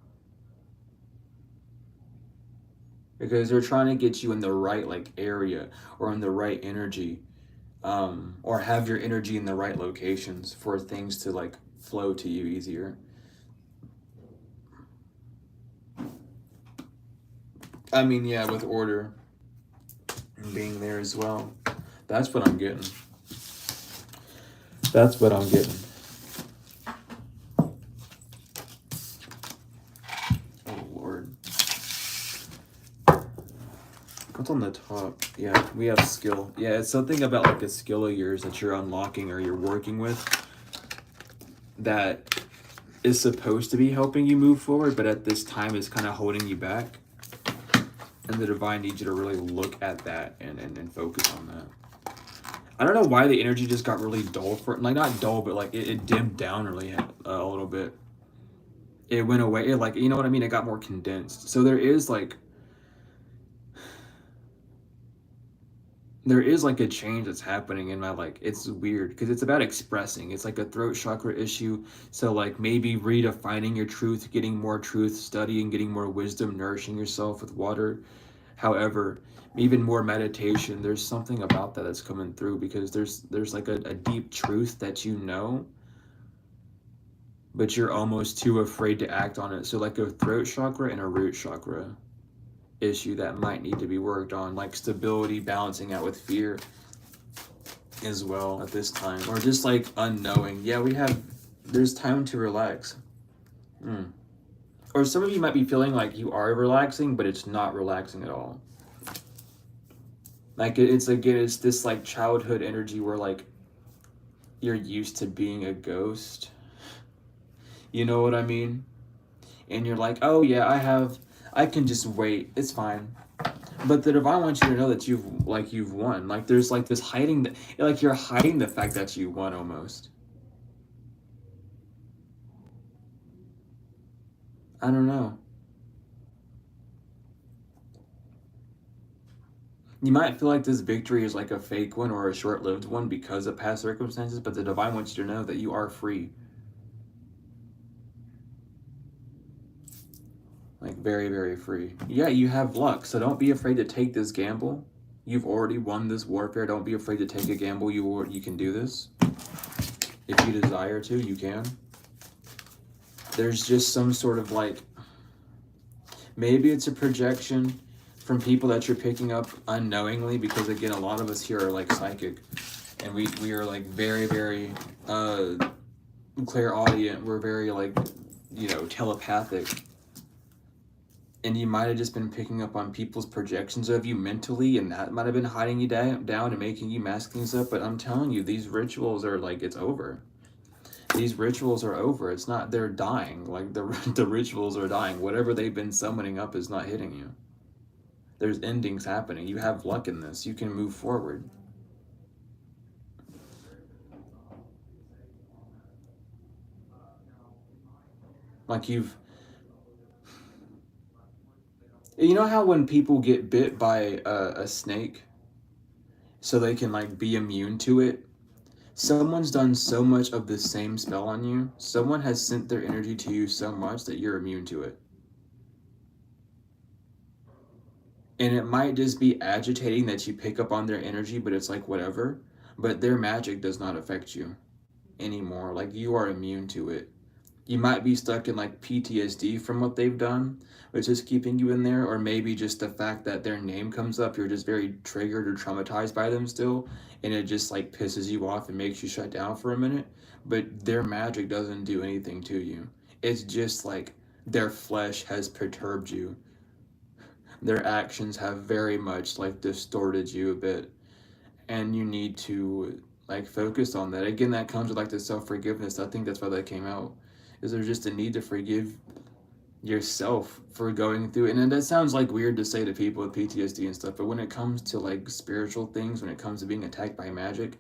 because they're trying to get you in the right like area, or in the right energy, or have your energy in the right locations for things to like flow to you easier. I mean, yeah, with order. being there as well. That's what I'm getting. That's what I'm getting. Oh, Lord. What's on the top? Yeah, we have skill. Yeah, it's something about like a skill of yours that you're unlocking or you're working with that is supposed to be helping you move forward, but at this time is kind of holding you back. And the divine needs you to really look at that and focus on that. I don't know why the energy just got really dull for it. Like, not dull, but like it dimmed down really a little bit. It went away. It, like, you know what I mean? It got more condensed. So there is like a change that's happening in my, like, it's weird because it's about expressing. It's like a throat chakra issue. So like maybe redefining your truth, getting more truth, studying, getting more wisdom, nourishing yourself with water. However, even more meditation, there's something about that that's coming through because there's like a deep truth that you know, but you're almost too afraid to act on it. So like a throat chakra and a root chakra issue that might need to be worked on, like stability, balancing out with fear as well at this time, or just like unknowing. Yeah, there's time to relax. Or some of you might be feeling like you are relaxing, but it's not relaxing at all. Like it's this like childhood energy where like you're used to being a ghost. You know what I mean? And you're like, oh yeah, I can just wait. It's fine. But the divine wants you to know that you've won. Like there's like this hiding, like you're hiding the fact that you won almost. I don't know. You might feel like this victory is like a fake one or a short-lived one because of past circumstances, but the divine wants you to know that you are free. Like very, very free. Yeah, you have luck, so don't be afraid to take this gamble. You've already won this warfare. Don't be afraid to take a gamble. You can do this. If you desire to, you can. There's just some sort of like, maybe it's a projection from people that you're picking up unknowingly, because again, a lot of us here are like psychic, and we are like very, very clairaudient. We're very like, telepathic. And you might have just been picking up on people's projections of you mentally, and that might have been hiding you down and making you mask things up. But I'm telling you, these rituals are like, it's over. These rituals are over. It's not, they're dying. Like the rituals are dying. Whatever they've been summoning up is not hitting you. There's endings happening. You have luck in this. You can move forward. Like you know how when people get bit by a snake so they can like be immune to it? Someone's done so much of the same spell on you. Someone has sent their energy to you so much that you're immune to it. And it might just be agitating that you pick up on their energy, but it's like whatever. But their magic does not affect you anymore. Like you are immune to it. You might be stuck in like PTSD from what they've done, which is keeping you in there, or maybe just the fact that their name comes up, you're just very triggered or traumatized by them still, and it just like pisses you off and makes you shut down for a minute. But their magic doesn't do anything to you. It's just like their flesh has perturbed you. Their actions have very much like distorted you a bit, and you need to like focus on that. Again, that comes with like the self-forgiveness. I think that's why that came out, is there's just a need to forgive yourself for going through it. And that sounds like weird to say to people with PTSD and stuff, but when it comes to like spiritual things, when it comes to being attacked by magic,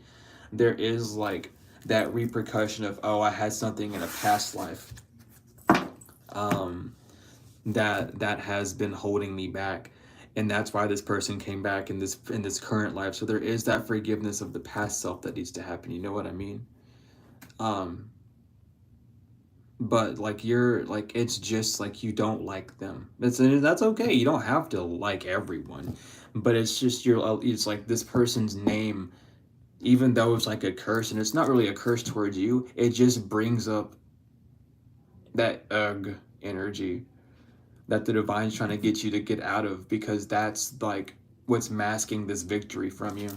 there is like that repercussion of, oh, I had something in a past life that has been holding me back, and that's why this person came back in this current life. So there is that forgiveness of the past self that needs to happen. You know what I mean? But like you're like, it's just like you don't like them. That's okay. You don't have to like everyone, but it's just it's like this person's name, even though it's like a curse, and it's not really a curse towards you, it just brings up that energy that the divine's trying to get you to get out of, because that's like what's masking this victory from you.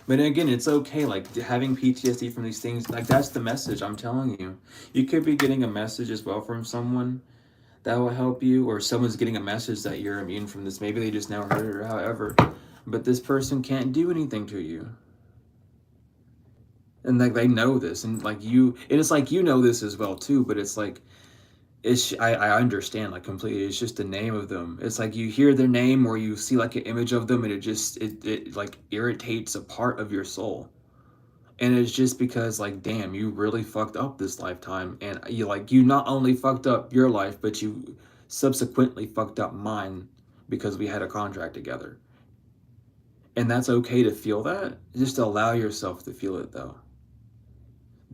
But again, it's okay, like having PTSD from these things, like that's the message I'm telling you. You could be getting a message as well from someone that will help you, or someone's getting a message that you're immune from this. Maybe they just never heard it or however. But this person can't do anything to you. And like they know this, and like you, and it's like you know this as well too, but it's like I understand like completely. It's just the name of them. It's like you hear their name or you see like an image of them and it like irritates a part of your soul. And it's just because like damn, you really fucked up this lifetime, and you not only fucked up your life, but you subsequently fucked up mine because we had a contract together. And that's okay to feel that. Just allow yourself to feel it though.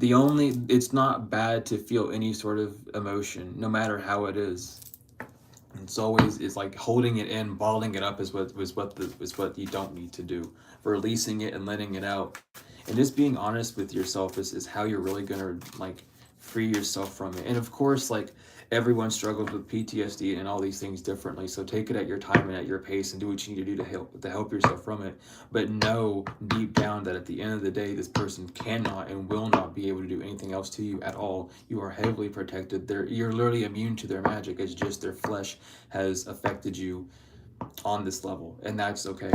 It's not bad to feel any sort of emotion, no matter how it is. It's like holding it in, balling it up is what you don't need to do. Releasing it and letting it out, and just being honest with yourself is how you're really gonna like free yourself from it. And of course, like everyone struggles with PTSD and all these things differently. So take it at your time and at your pace and do what you need to do to help yourself from it. But know deep down that at the end of the day, this person cannot and will not be able to do anything else to you at all. You are heavily protected. You're literally immune to their magic. It's just their flesh has affected you on this level, and that's okay.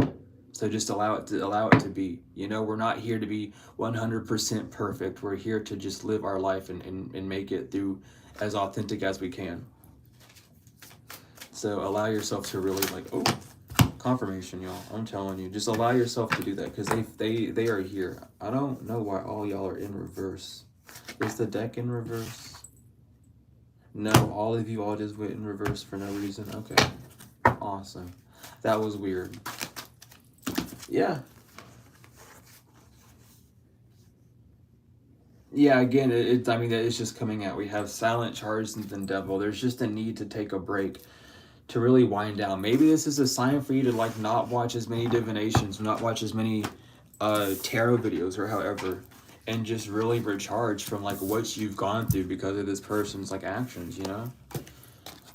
So just allow it to be. We're not here to be 100% perfect. We're here to just live our life and make it through as authentic as we can. So allow yourself to really confirmation, y'all. I'm telling you, just allow yourself to do that because they are here. I don't know why all y'all are in reverse. Is the deck in reverse? No, all of you all just went in reverse for no reason. Okay, awesome. That was weird. Yeah. Yeah, again, I mean, it's just coming out. We have silent charge and then devil. There's just a need to take a break to really wind down. Maybe this is a sign for you to like not watch as many divinations, not watch as many tarot videos or however, and just really recharge from like what you've gone through because of this person's like actions,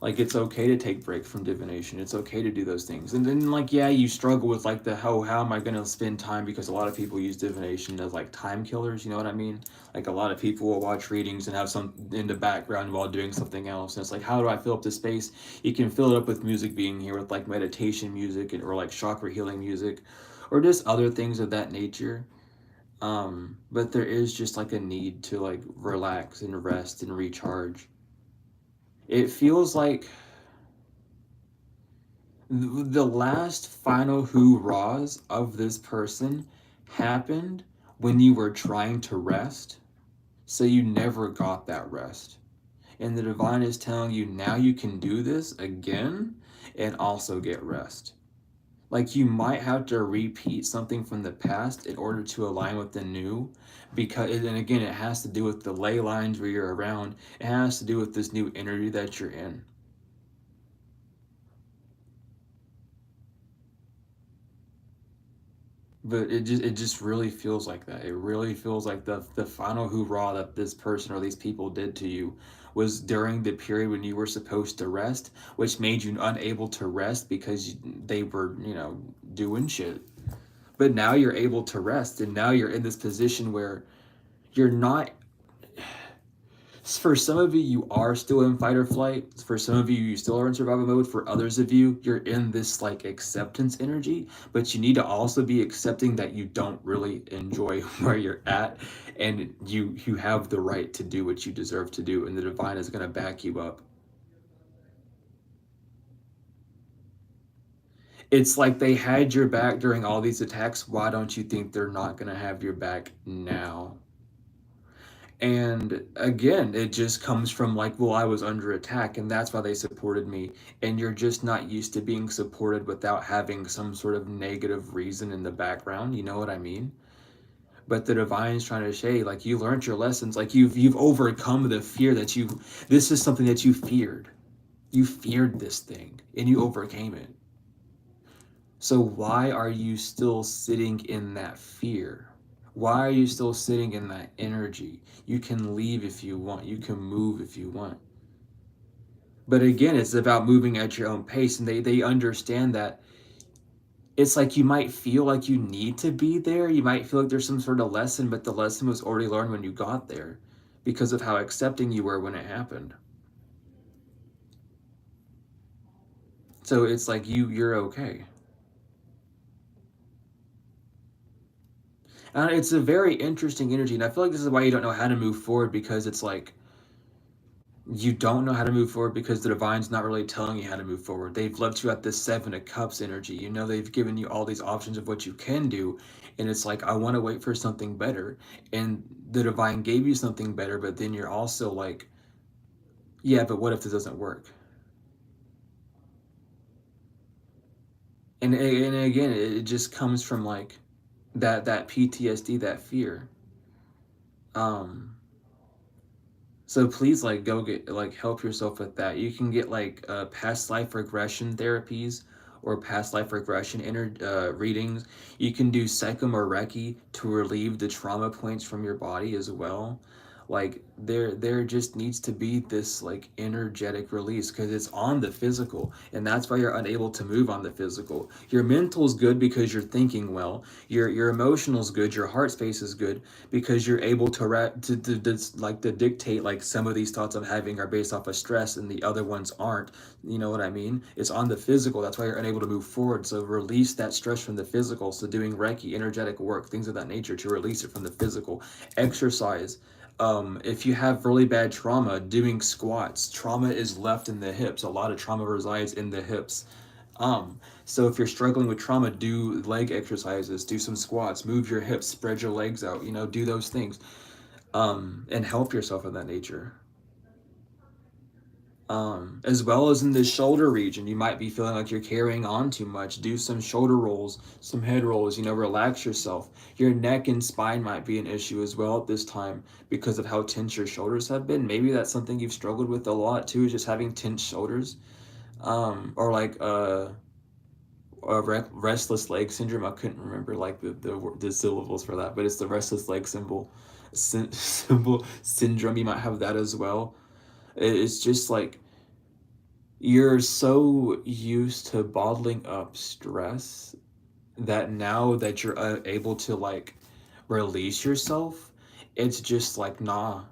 Like it's okay to take break from divination. It's okay to do those things. And then like yeah, you struggle with like the how am I gonna spend time, because a lot of people use divination as like time killers, you know what I mean? Like a lot of people will watch readings and have some in the background while doing something else. And it's like, how do I fill up the space? You can fill it up with music being here, with like meditation music or like chakra healing music or just other things of that nature. But there is just like a need to like relax and rest and recharge. It feels like the last final hoorahs of this person happened when you were trying to rest, so you never got that rest. And the divine is telling you now you can do this again and also get rest. Like you might have to repeat something from the past in order to align with the new, because, and again, it has to do with the ley lines where you're around. It has to do with this new energy that you're in. But it just really feels like that. It really feels like the final hoorah that this person or these people did to you was during the period when you were supposed to rest, which made you unable to rest because they were, doing shit. But now you're able to rest, and now you're in this position where you're not. For some of you, you are still in fight or flight. For some of you, you still are in survival mode. For others of you, you're in this like acceptance energy, but you need to also be accepting that you don't really enjoy where you're at, and you have the right to do what you deserve to do, and the divine is going to back you up. It's like they had your back during all these attacks. Why don't you think they're not going to have your back now? And again, it just comes from like, well, I was under attack and that's why they supported me. And you're just not used to being supported without having some sort of negative reason in the background. You know what I mean? But the divine's trying to say, like, you learned your lessons. Like you've overcome the fear that this is something that you feared. You feared this thing and you overcame it. So why are you still sitting in that fear? Why are you still sitting in that energy? You can leave if you want. You can move if you want. But again, it's about moving at your own pace, and they understand that it's like you might feel like you need to be there. You might feel like there's some sort of lesson, but the lesson was already learned when you got there because of how accepting you were when it happened. So it's like you're okay. And it's a very interesting energy, and I feel like this is why you don't know how to move forward, because it's like you don't know how to move forward because the divine's not really telling you how to move forward. They've left you at this Seven of Cups energy. You know, they've given you all these options of what you can do, and it's like, I want to wait for something better. And the divine gave you something better, but then you're also like, yeah, but what if this doesn't work? And again, it just comes from like that PTSD, that fear. Um, So please, like, go get, like, help yourself with that. You can get like past life regression therapies or past life regression readings. You can do Secum or Reiki to relieve the trauma points from your body as well. Like there just needs to be this like energetic release because it's on the physical, and that's why you're unable to move on the physical. Your mental's good because you're thinking well. Your emotional's good. Your heart space is good because you're able to like to dictate like some of these thoughts I'm having are based off of stress and the other ones aren't. You know what I mean? It's on the physical. That's why you're unable to move forward. So release that stress from the physical. So doing Reiki, energetic work, things of that nature to release it from the physical. Exercise. If you have really bad trauma, doing squats. Trauma is left in the hips. A lot of trauma resides in the hips. So if you're struggling with trauma, do leg exercises, do some squats, move your hips, spread your legs out, you know, do those things, and help yourself in that nature. As well as in the shoulder region, you might be feeling like you're carrying on too much. Do some shoulder rolls, some head rolls, you know, relax yourself. Your neck and spine might be an issue as well at this time because of how tense your shoulders have been. Maybe that's something you've struggled with a lot too, is just having tense shoulders. Or like restless leg syndrome. I couldn't remember like the syllables for that, but it's the restless leg symbol syndrome. You might have that as well. It's just like you're so used to bottling up stress that now that you're able to like release yourself, it's just like, nah,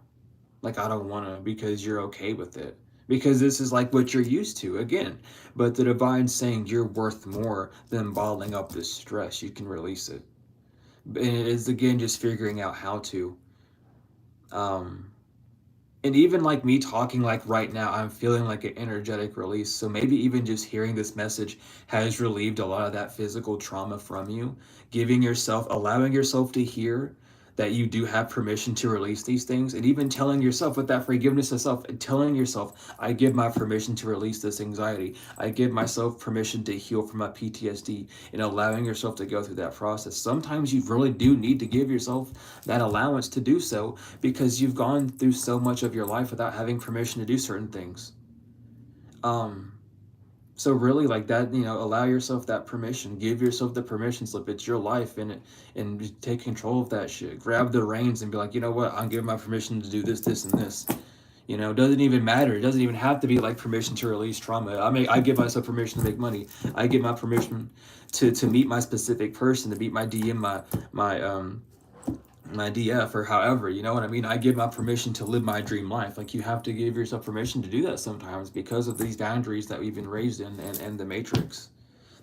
like I don't want to, because you're okay with it, because this is like what you're used to again. But the divine's saying you're worth more than bottling up this stress. You can release it, and it is again just figuring out how to. um and even like me talking like right now, I'm feeling like an energetic release. So maybe even just hearing this message has relieved a lot of that physical trauma from you. Giving yourself, allowing yourself to hear that you do have permission to release these things, and even telling yourself with that forgiveness of self, and telling yourself, I give my permission to release this anxiety. I give myself permission to heal from my PTSD, and allowing yourself to go through that process. Sometimes you really do need to give yourself that allowance to do so, because you've gone through so much of your life without having permission to do certain things. Um, so really like that, you know, allow yourself that permission. Give yourself the permission slip. It's your life, and take control of that shit. Grab the reins and be like, you know what, I'm giving my permission to do this, this, and this. You know, it doesn't even matter. It doesn't even have to be like permission to release trauma. I give myself permission to make money. I give my permission to meet my specific person, to meet my DM, my DF, or however, you know what I mean? I give my permission to live my dream life. Like, you have to give yourself permission to do that sometimes because of these boundaries that we've been raised in, and the matrix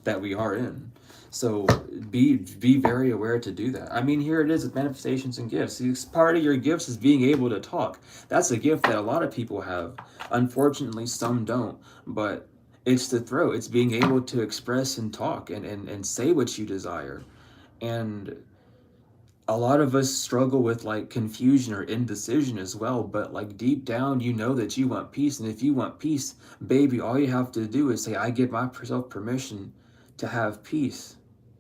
that we are in. So be very aware to do that. I mean, here it is with manifestations and gifts. Part of your gifts is being able to talk. That's a gift that a lot of people have. Unfortunately, some don't. But it's the throat. It's being able to express and talk, and say what you desire. And a lot of us struggle with like confusion or indecision as well, but like deep down you know that you want peace. And if you want peace, baby, all you have to do is say, I give myself permission to have peace.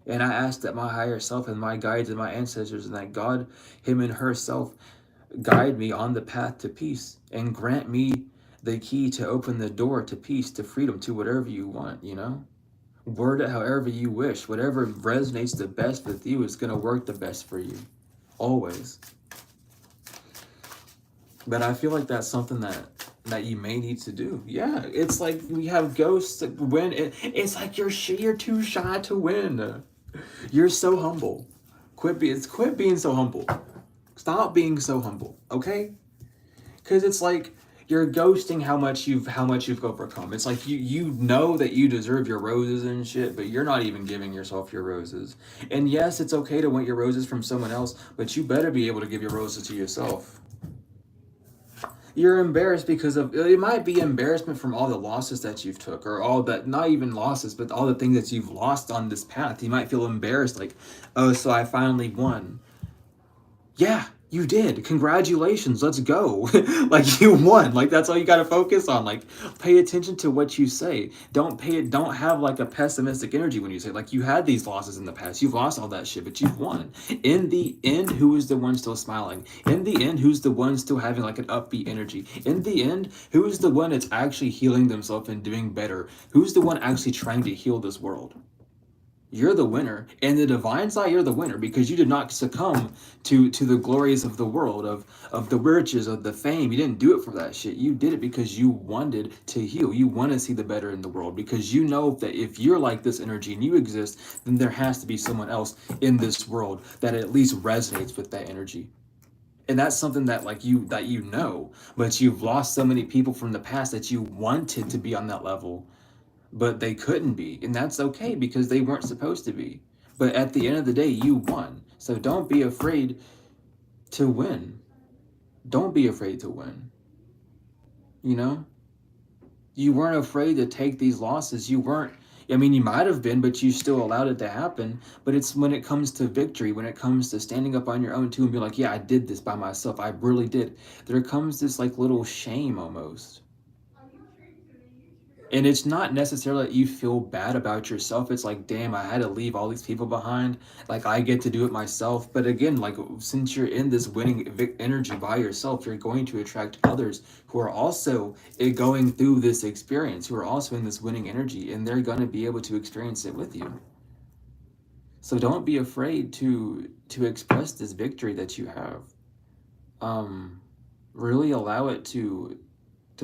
And I ask that my higher self and my guides and my ancestors and that God, him and herself, guide me on the path to peace and grant me the key to open the door to peace, to freedom, to whatever you want, you know? Word it however you wish. Whatever resonates the best with you is going to work the best for you. Always. But I feel like that's something that you may need to do. Yeah, it's like we have ghosts that win. It's like you're too shy to win. You're so humble. Quit being so humble. Stop being so humble, okay? Because it's like you're ghosting how much you've overcome. It's like you know that you deserve your roses and shit, but you're not even giving yourself your roses. And yes, it's okay to want your roses from someone else, but you better be able to give your roses to yourself. You're embarrassed because of it might be embarrassment from all the losses that you've took, or all that, not even losses, but all the things that you've lost on this path. You might feel embarrassed, like, oh, so I finally won. Yeah, you did. Congratulations. Let's go. Like you won. Like that's all you got to focus on. Like pay attention to what you say. Don't have like a pessimistic energy when you say like you had these losses in the past. You've lost all that shit, but you've won. In the end, who is the one still smiling? In the end, who's the one still having like an upbeat energy? In the end, who's the one that's actually healing themselves and doing better? Who's the one actually trying to heal this world? You're the winner. In the divine side, you're the winner because you did not succumb to the glories of the world, of the riches, of the fame. You didn't do it for that shit. You did it because you wanted to heal. You want to see the better in the world because you know that if you're like this energy and you exist, then there has to be someone else in this world that at least resonates with that energy. And that's something that like you know, but you've lost so many people from the past that you wanted to be on that level, but they couldn't be, and that's okay because they weren't supposed to be. But at the end of the day, you won. So don't be afraid to win. Don't be afraid to win. You know? You weren't afraid to take these losses. You weren't, I mean, you might have been, but you still allowed it to happen. But it's when it comes to victory, when it comes to standing up on your own too and be like, yeah, I did this by myself. I really did. There comes this like little shame almost. And it's not necessarily that you feel bad about yourself. It's like, damn, I had to leave all these people behind. Like, I get to do it myself. But again, like, since you're in this winning energy by yourself, you're going to attract others who are also going through this experience, who are also in this winning energy, and they're going to be able to experience it with you. So don't be afraid to express this victory that you have. Really allow it to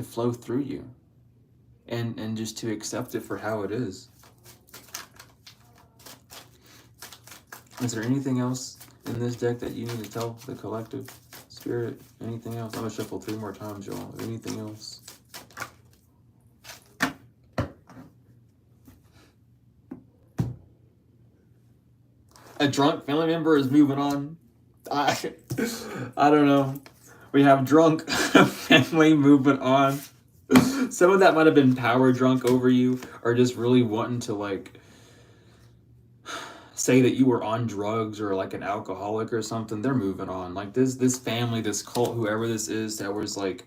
flow through you. And just to accept it for how it is. Is there anything else in this deck that you need to tell the collective spirit? Anything else? I'm gonna shuffle 3 more times, y'all. Anything else? A drunk family member is moving on. I don't know. We have drunk family moving on. Some of that might have been power drunk over you, or just really wanting to like say that you were on drugs or like an alcoholic or something. They're moving on. Like this family, this cult, whoever this is that was like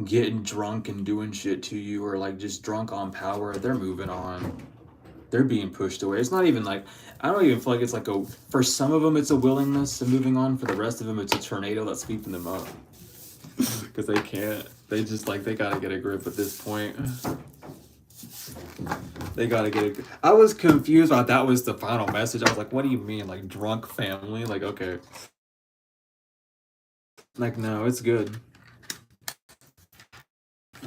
getting drunk and doing shit to you, or like just drunk on power, they're moving on. They're being pushed away. It's not even like, I don't even feel like it's like a, for some of them it's a willingness to moving on. For the rest of them it's a tornado that's sweeping them up. Because they can't, they just like, they gotta get a grip at this point. They gotta get it. I was confused about that was the final message. I was like, what do you mean? Like drunk family? Like, okay. Like, no, it's good.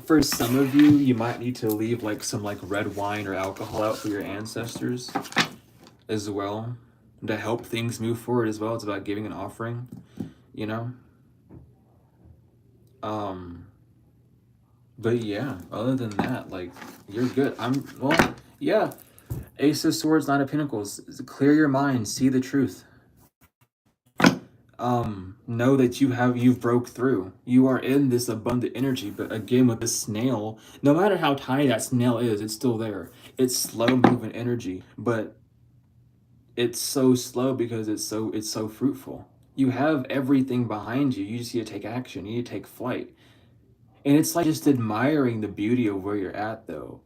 For some of you, you might need to leave like some like red wine or alcohol out for your ancestors as well, to help things move forward as well. It's about giving an offering, you know? But yeah, other than that, like, you're good. Well, yeah. Ace of Swords, Knight of Pentacles. Clear your mind, see the truth. Know that you've broke through. You are in this abundant energy, but again with this snail, no matter how tiny that snail is, it's still there. It's slow moving energy, but it's so slow because it's so fruitful. You have everything behind you. You just need to take action. You need to take flight. And it's like just admiring the beauty of where you're at though.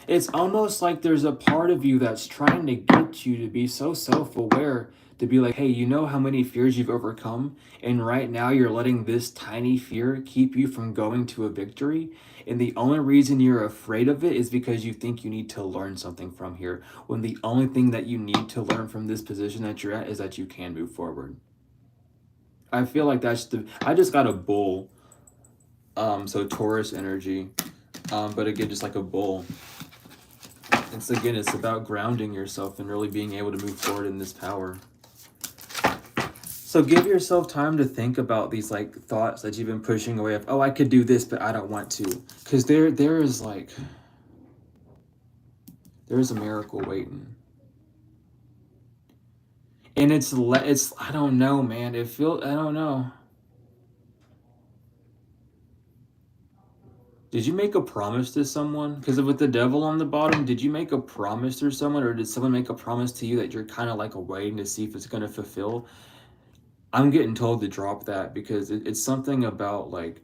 It's almost like there's a part of you that's trying to get you to be so self-aware, to be like, hey, you know how many fears you've overcome, and right now you're letting this tiny fear keep you from going to a victory, and the only reason you're afraid of it is because you think you need to learn something from here, when the only thing that you need to learn from this position that you're at is that you can move forward. I feel like I just got a bull. So Taurus energy. But again, just like a bull. It's about grounding yourself and really being able to move forward in this power. So give yourself time to think about these like thoughts that you've been pushing away of, oh, I could do this, but I don't want to. Because there's a miracle waiting. And it's I don't know, man. I don't know. Did you make a promise to someone? Because with the devil on the bottom, did you make a promise to someone, or did someone make a promise to you that you're kind of like waiting to see if it's going to fulfill? I'm getting told to drop that because it's something about like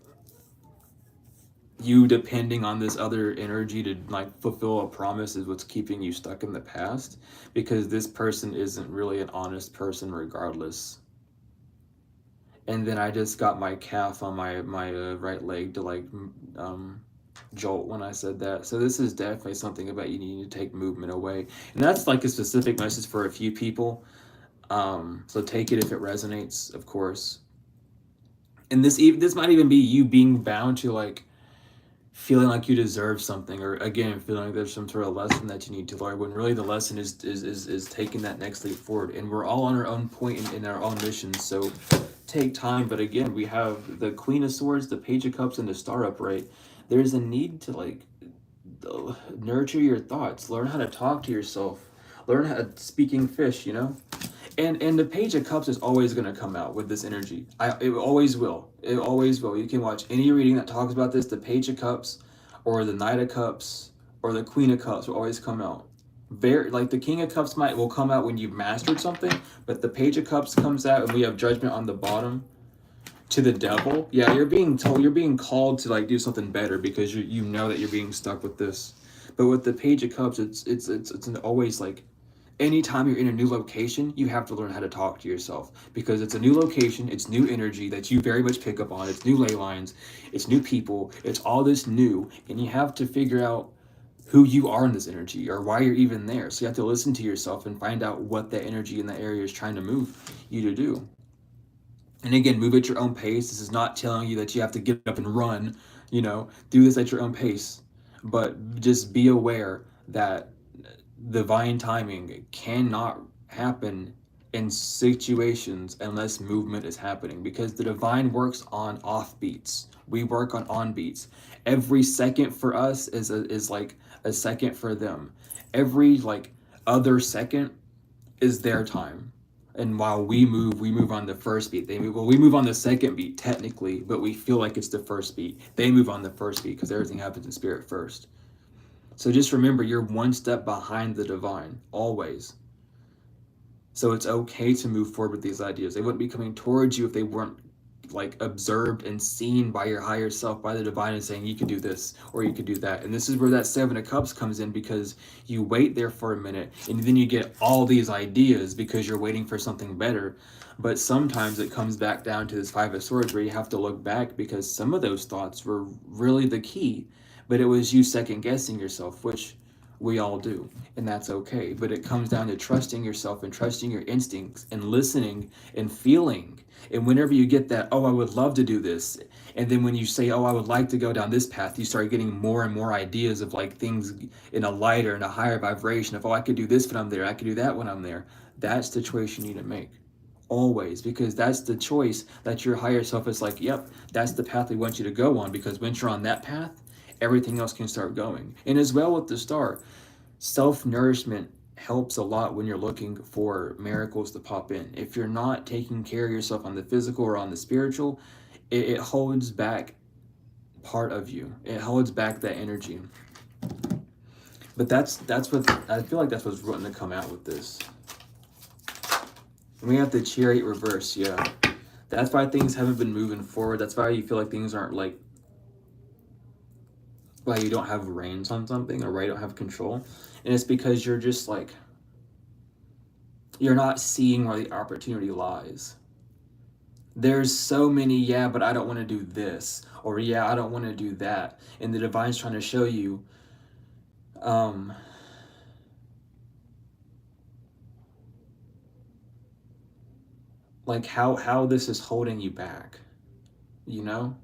you depending on this other energy to like fulfill a promise is what's keeping you stuck in the past, because this person isn't really an honest person regardless. And then I just got my calf on my right leg to like jolt when I said that. So this is definitely something about you needing to take movement away, and that's like a specific message for a few people. So take it if it resonates, of course. And this might even be you being bound to like feeling like you deserve something, or again feeling like there's some sort of lesson that you need to learn, when really the lesson is taking that next leap forward. And we're all on our own point in our own missions, so take time. But again, we have the Queen of Swords, the Page of Cups, and the Star upright. There's a need to like nurture your thoughts, learn how to talk to yourself, learn how to speaking fish, you know. And the Page of Cups is always going to come out with this energy. It always will. It always will. You can watch any reading that talks about this. The Page of Cups, or the Knight of Cups, or the Queen of Cups will always come out. Very like the King of Cups will come out when you've mastered something, but the Page of Cups comes out and we have Judgment on the bottom. To the devil, yeah, you're being called to like do something better because you know that you're being stuck with this. But with the Page of Cups, it's always like anytime you're in a new location, you have to learn how to talk to yourself, because it's a new location, it's new energy that you very much pick up on, it's new ley lines, it's new people, it's all this new, and you have to figure out who you are in this energy or why you're even there. So you have to listen to yourself and find out what that energy in that area is trying to move you to do. And again, move at your own pace. This is not telling you that you have to get up and run, do this at your own pace. But just be aware that divine timing cannot happen in situations unless movement is happening, because the divine works on off beats. We work on beats. Every second for us is like a second for them. Every like other second is their time. And while we move on the first beat. We move on the second beat technically, but we feel like it's the first beat. They move on the first beat because everything happens in spirit first. So just remember, you're one step behind the divine, always. So it's okay to move forward with these ideas. They wouldn't be coming towards you if they weren't like observed and seen by your higher self, by the divine, and saying you could do this or you could do that. And this is where that Seven of Cups comes in, because you wait there for a minute and then you get all these ideas because you're waiting for something better. But sometimes it comes back down to this Five of Swords, where you have to look back, because some of those thoughts were really the key, but it was you second guessing yourself, which we all do, and that's okay. But it comes down to trusting yourself and trusting your instincts and listening and feeling. And whenever you get that, oh, I would love to do this, and then when you say, oh, I would like to go down this path, you start getting more and more ideas of like things in a lighter and a higher vibration of, oh, I could do this when I'm there, I could do that when I'm there. That's the choice you need to make. Always, because that's the choice that your higher self is like, yep, that's the path we want you to go on, because once you're on that path, everything else can start going. And as well with the star, self-nourishment helps a lot when you're looking for miracles to pop in. If you're not taking care of yourself on the physical or on the spiritual, it holds back part of you. It holds back that energy. But that's what I feel like, that's what's wanting to come out with this. And we have the Chariot reverse, yeah. That's why things haven't been moving forward. That's why you feel like things aren't like, why you don't have reins on something, or why you don't have control. And it's because you're just like, you're not seeing where the opportunity lies. There's so many, yeah, but I don't want to do this, or yeah, I don't want to do that. And the divine's trying to show you, like how this is holding you back, you know?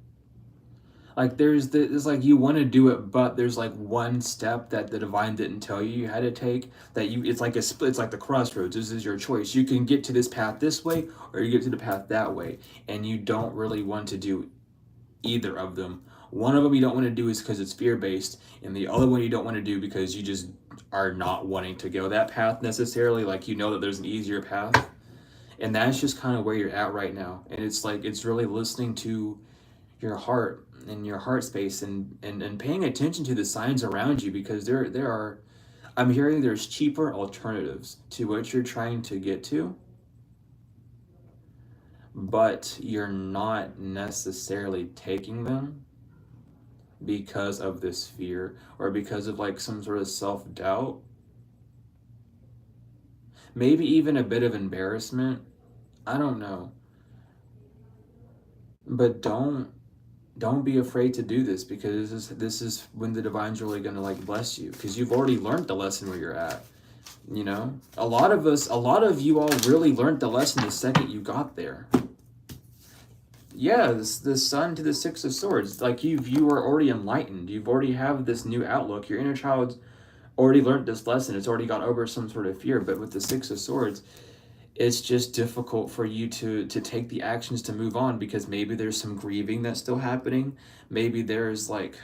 Like there's like you want to do it, but there's like one step that the divine didn't tell you had to take, that you, it's like a split, it's like the crossroads. This is your choice. You can get to this path this way, or you get to the path that way, and you don't really want to do either of them. One of them you don't want to do is because it's fear based, and the other one you don't want to do because you just are not wanting to go that path necessarily. Like you know that there's an easier path, and that's just kind of where you're at right now. And it's like it's really listening to your heart and your heart space, and paying attention to the signs around you, because there are, I'm hearing there's cheaper alternatives to what you're trying to get to, but you're not necessarily taking them because of this fear, or because of like some sort of self-doubt, maybe even a bit of embarrassment. I don't know. But don't be afraid to do this, because this is when the divine's really going to like bless you, because you've already learned the lesson where you're at. You know, a lot of us, a lot of you all really learned the lesson the second you got there. Yeah, the sun to the six of swords, like you are already enlightened, you've already have this new outlook, your inner child's already learned this lesson, it's already got over some sort of fear. But with the six of swords, it's just difficult for you to take the actions to move on, because maybe there's some grieving that's still happening. Maybe there's like,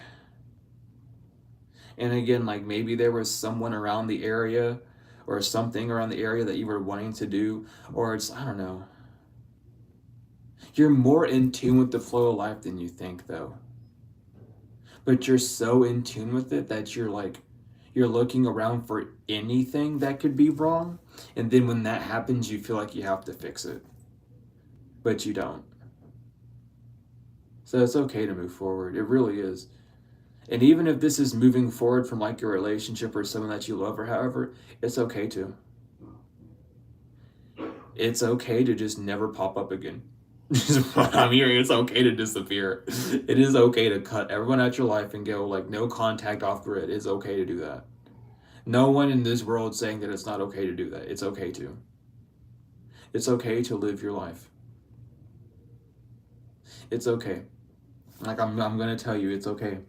and again, like maybe there was someone around the area or something around the area that you were wanting to do, or it's, I don't know. You're more in tune with the flow of life than you think, though. But you're so in tune with it that you're like, you're looking around for anything that could be wrong, and then when that happens you feel like you have to fix it, but you don't. So it's okay to move forward, it really is. And even if this is moving forward from like your relationship or someone that you love or however, it's okay to. It's okay to just never pop up again. What I'm hearing, it's okay to disappear. It is okay to cut everyone out your life and go like no contact off grid. It's okay to do that. No one in this world saying that it's not okay to do that. It's okay to. It's okay to live your life. It's okay. Like I'm gonna tell you, it's okay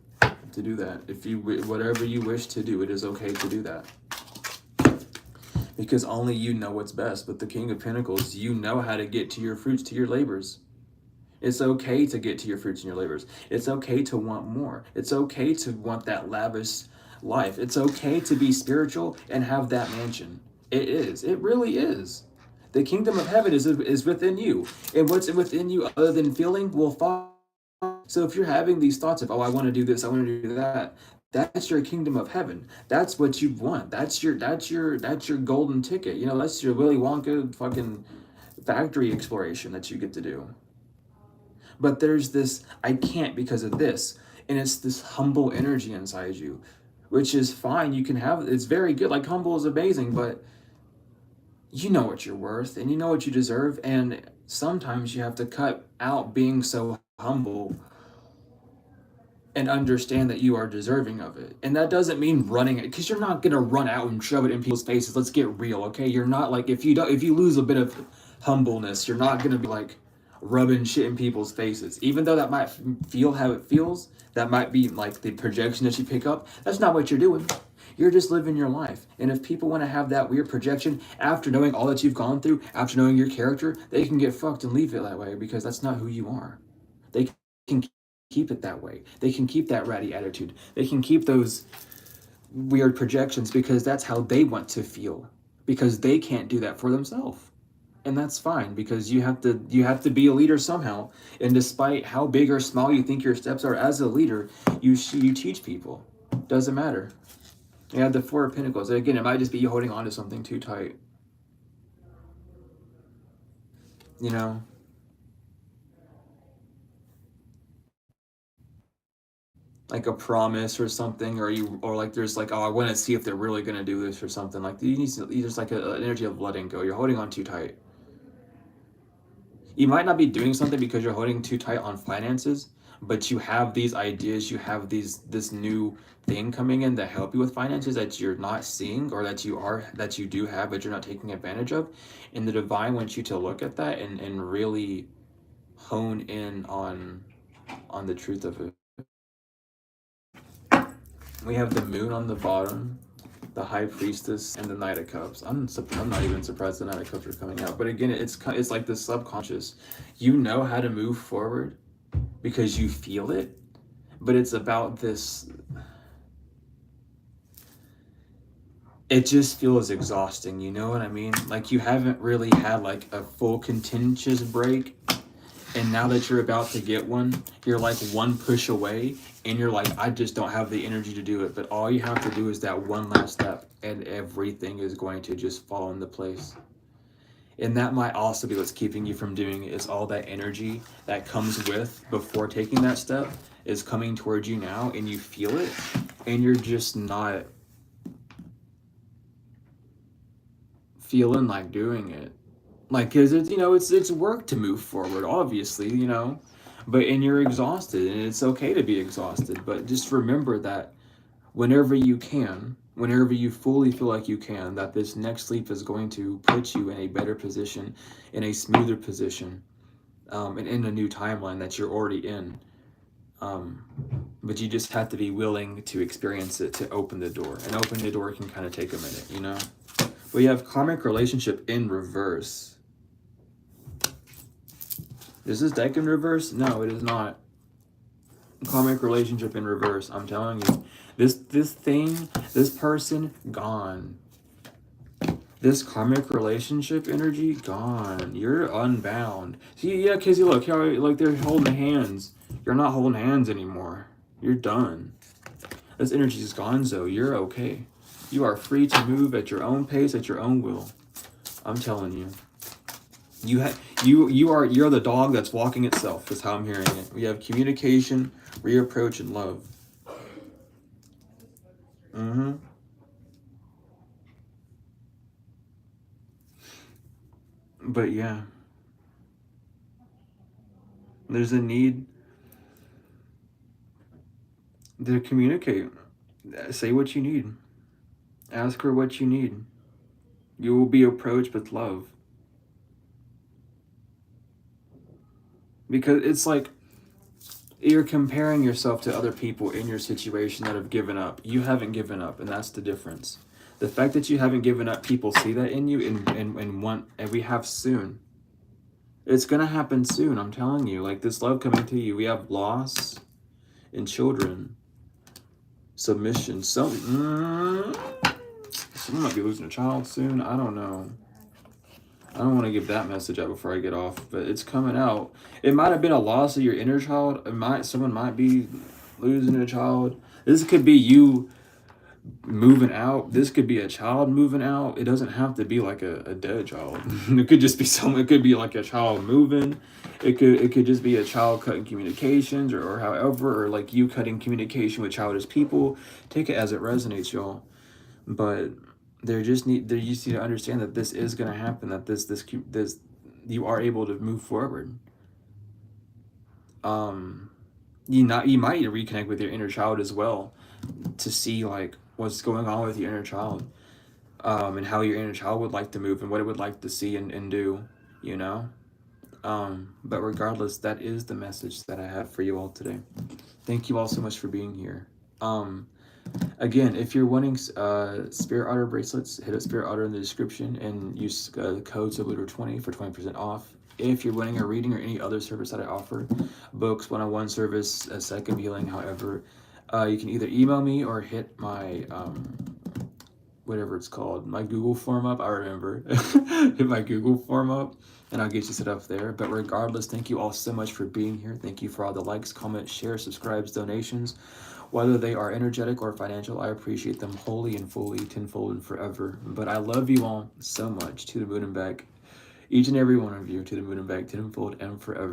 to do that. If you, whatever you wish to do, it is okay to do that. Because only you know what's best. But the King of Pentacles, you know how to get to your fruits, to your labors. It's okay to get to your fruits and your labors. It's okay to want more. It's okay to want that lavish life. It's okay to be spiritual and have that mansion. It is. It really is. The kingdom of heaven is within you. And what's within you other than feeling will fall. So if you're having these thoughts of, oh, I want to do this, I want to do that, that's your kingdom of heaven. That's what you want. That's your golden ticket. You know, that's your Willy Wonka fucking factory exploration that you get to do. But there's this, I can't because of this. And it's this humble energy inside you, which is fine. You can have, it's very good. Like humble is amazing, but you know what you're worth and you know what you deserve. And sometimes you have to cut out being so humble and understand that you are deserving of it. And that doesn't mean running it, because you're not gonna run out and shove it in people's faces. Let's get real, okay? You're not like, if you lose a bit of humbleness, you're not gonna be like rubbing shit in people's faces. Even though that might feel how it feels, that might be like the projection that you pick up. That's not what you're doing. You're just living your life. And if people want to have that weird projection after knowing all that you've gone through, after knowing your character, they can get fucked and leave it that way, because that's not who you are. They can keep it that way. They can keep that ratty attitude. They can keep those weird projections because that's how they want to feel, because they can't do that for themselves. And that's fine, because you have to be a leader somehow. And despite how big or small you think your steps are as a leader, you teach people. Doesn't matter. You have the Four of Pentacles. Again, it might just be you holding on to something too tight. You know? Like a promise or something, or like there's like, oh, I want to see if they're really going to do this or something. Like you need to, there's like an energy of letting go. You're holding on too tight. You might not be doing something because you're holding too tight on finances, but you have these ideas, you have this new thing coming in that help you with finances that you're not seeing, or that you do have but you're not taking advantage of. And the divine wants you to look at that and really hone in on the truth of it. We have the moon on the bottom, the high priestess, and the knight of cups. I'm not even surprised the knight of cups are coming out, but again, it's like the subconscious. You know how to move forward because you feel it, but it's about this. It just feels exhausting, you know what I mean? Like you haven't really had like a full contentious break, and now that you're about to get one, you're like one push away, and you're like, I just don't have the energy to do it. But all you have to do is that one last step, and everything is going to just fall into place. And that might also be what's keeping you from doing it, is all that energy that comes with before taking that step is coming towards you now, and you feel it, and you're just not feeling like doing it. Like, cause it's, it's work to move forward, obviously, but you're exhausted, and it's okay to be exhausted. But just remember that whenever you fully feel like you can, that this next leap is going to put you in a better position, in a smoother position, and in a new timeline that you're already in. But you just have to be willing to experience it to open the door, and open the door can kind of take a minute. We have karmic relationship in reverse. Is this deck in reverse? No, it is not. Karmic relationship in reverse. I'm telling you, this person, gone. This karmic relationship energy, gone. You're unbound. See, yeah, because you look how like they're holding hands. You're not holding hands anymore. You're done. This energy is gone, so you're okay. You are free to move at your own pace, at your own will. I'm telling you. You're the dog that's walking itself, is how I'm hearing it. We have communication, reapproach, and love. But yeah. There's a need to communicate. Say what you need. Ask her what you need. You will be approached with love. Because it's like you're comparing yourself to other people in your situation that have given up. You haven't given up, and that's the difference. The fact that you haven't given up, people see that in you and want, and we have soon. It's gonna happen soon, I'm telling you. Like this love coming to you. We have loss and children. Submission. Someone might be losing a child soon. I don't know. I don't want to give that message out before I get off, but it's coming out. It might have been a loss of your inner child. Someone might be losing a child. This could be you moving out. This could be a child moving out. It doesn't have to be like a dead child. It could just be someone. It could be like a child moving. It could just be a child cutting communications, or however, or like you cutting communication with childish people. Take it as it resonates, y'all. But they just need to understand that this is going to happen, that this you are able to move forward. You might need to reconnect with your inner child as well, to see like what's going on with your inner child, and how your inner child would like to move, and what it would like to see and do, but regardless, that is the message that I have for you all today. Thank you all so much for being here. Again, if you're wanting Spirit Otter bracelets, hit up Spirit Otter in the description and use the code sublunar20 for 20% off. If you're wanting a reading or any other service that I offer, books, one-on-one service, a second healing, however, you can either email me or hit my whatever it's called, my Google form up. I remember. Hit my Google form up and I'll get you set up there. But regardless, thank you all so much for being here. Thank you for all the likes, comments, shares, subscribes, donations. Whether they are energetic or financial, I appreciate them wholly and fully, tenfold and forever. But I love you all so much, to the moon and back. Each and every one of you, to the moon and back, tenfold and forever.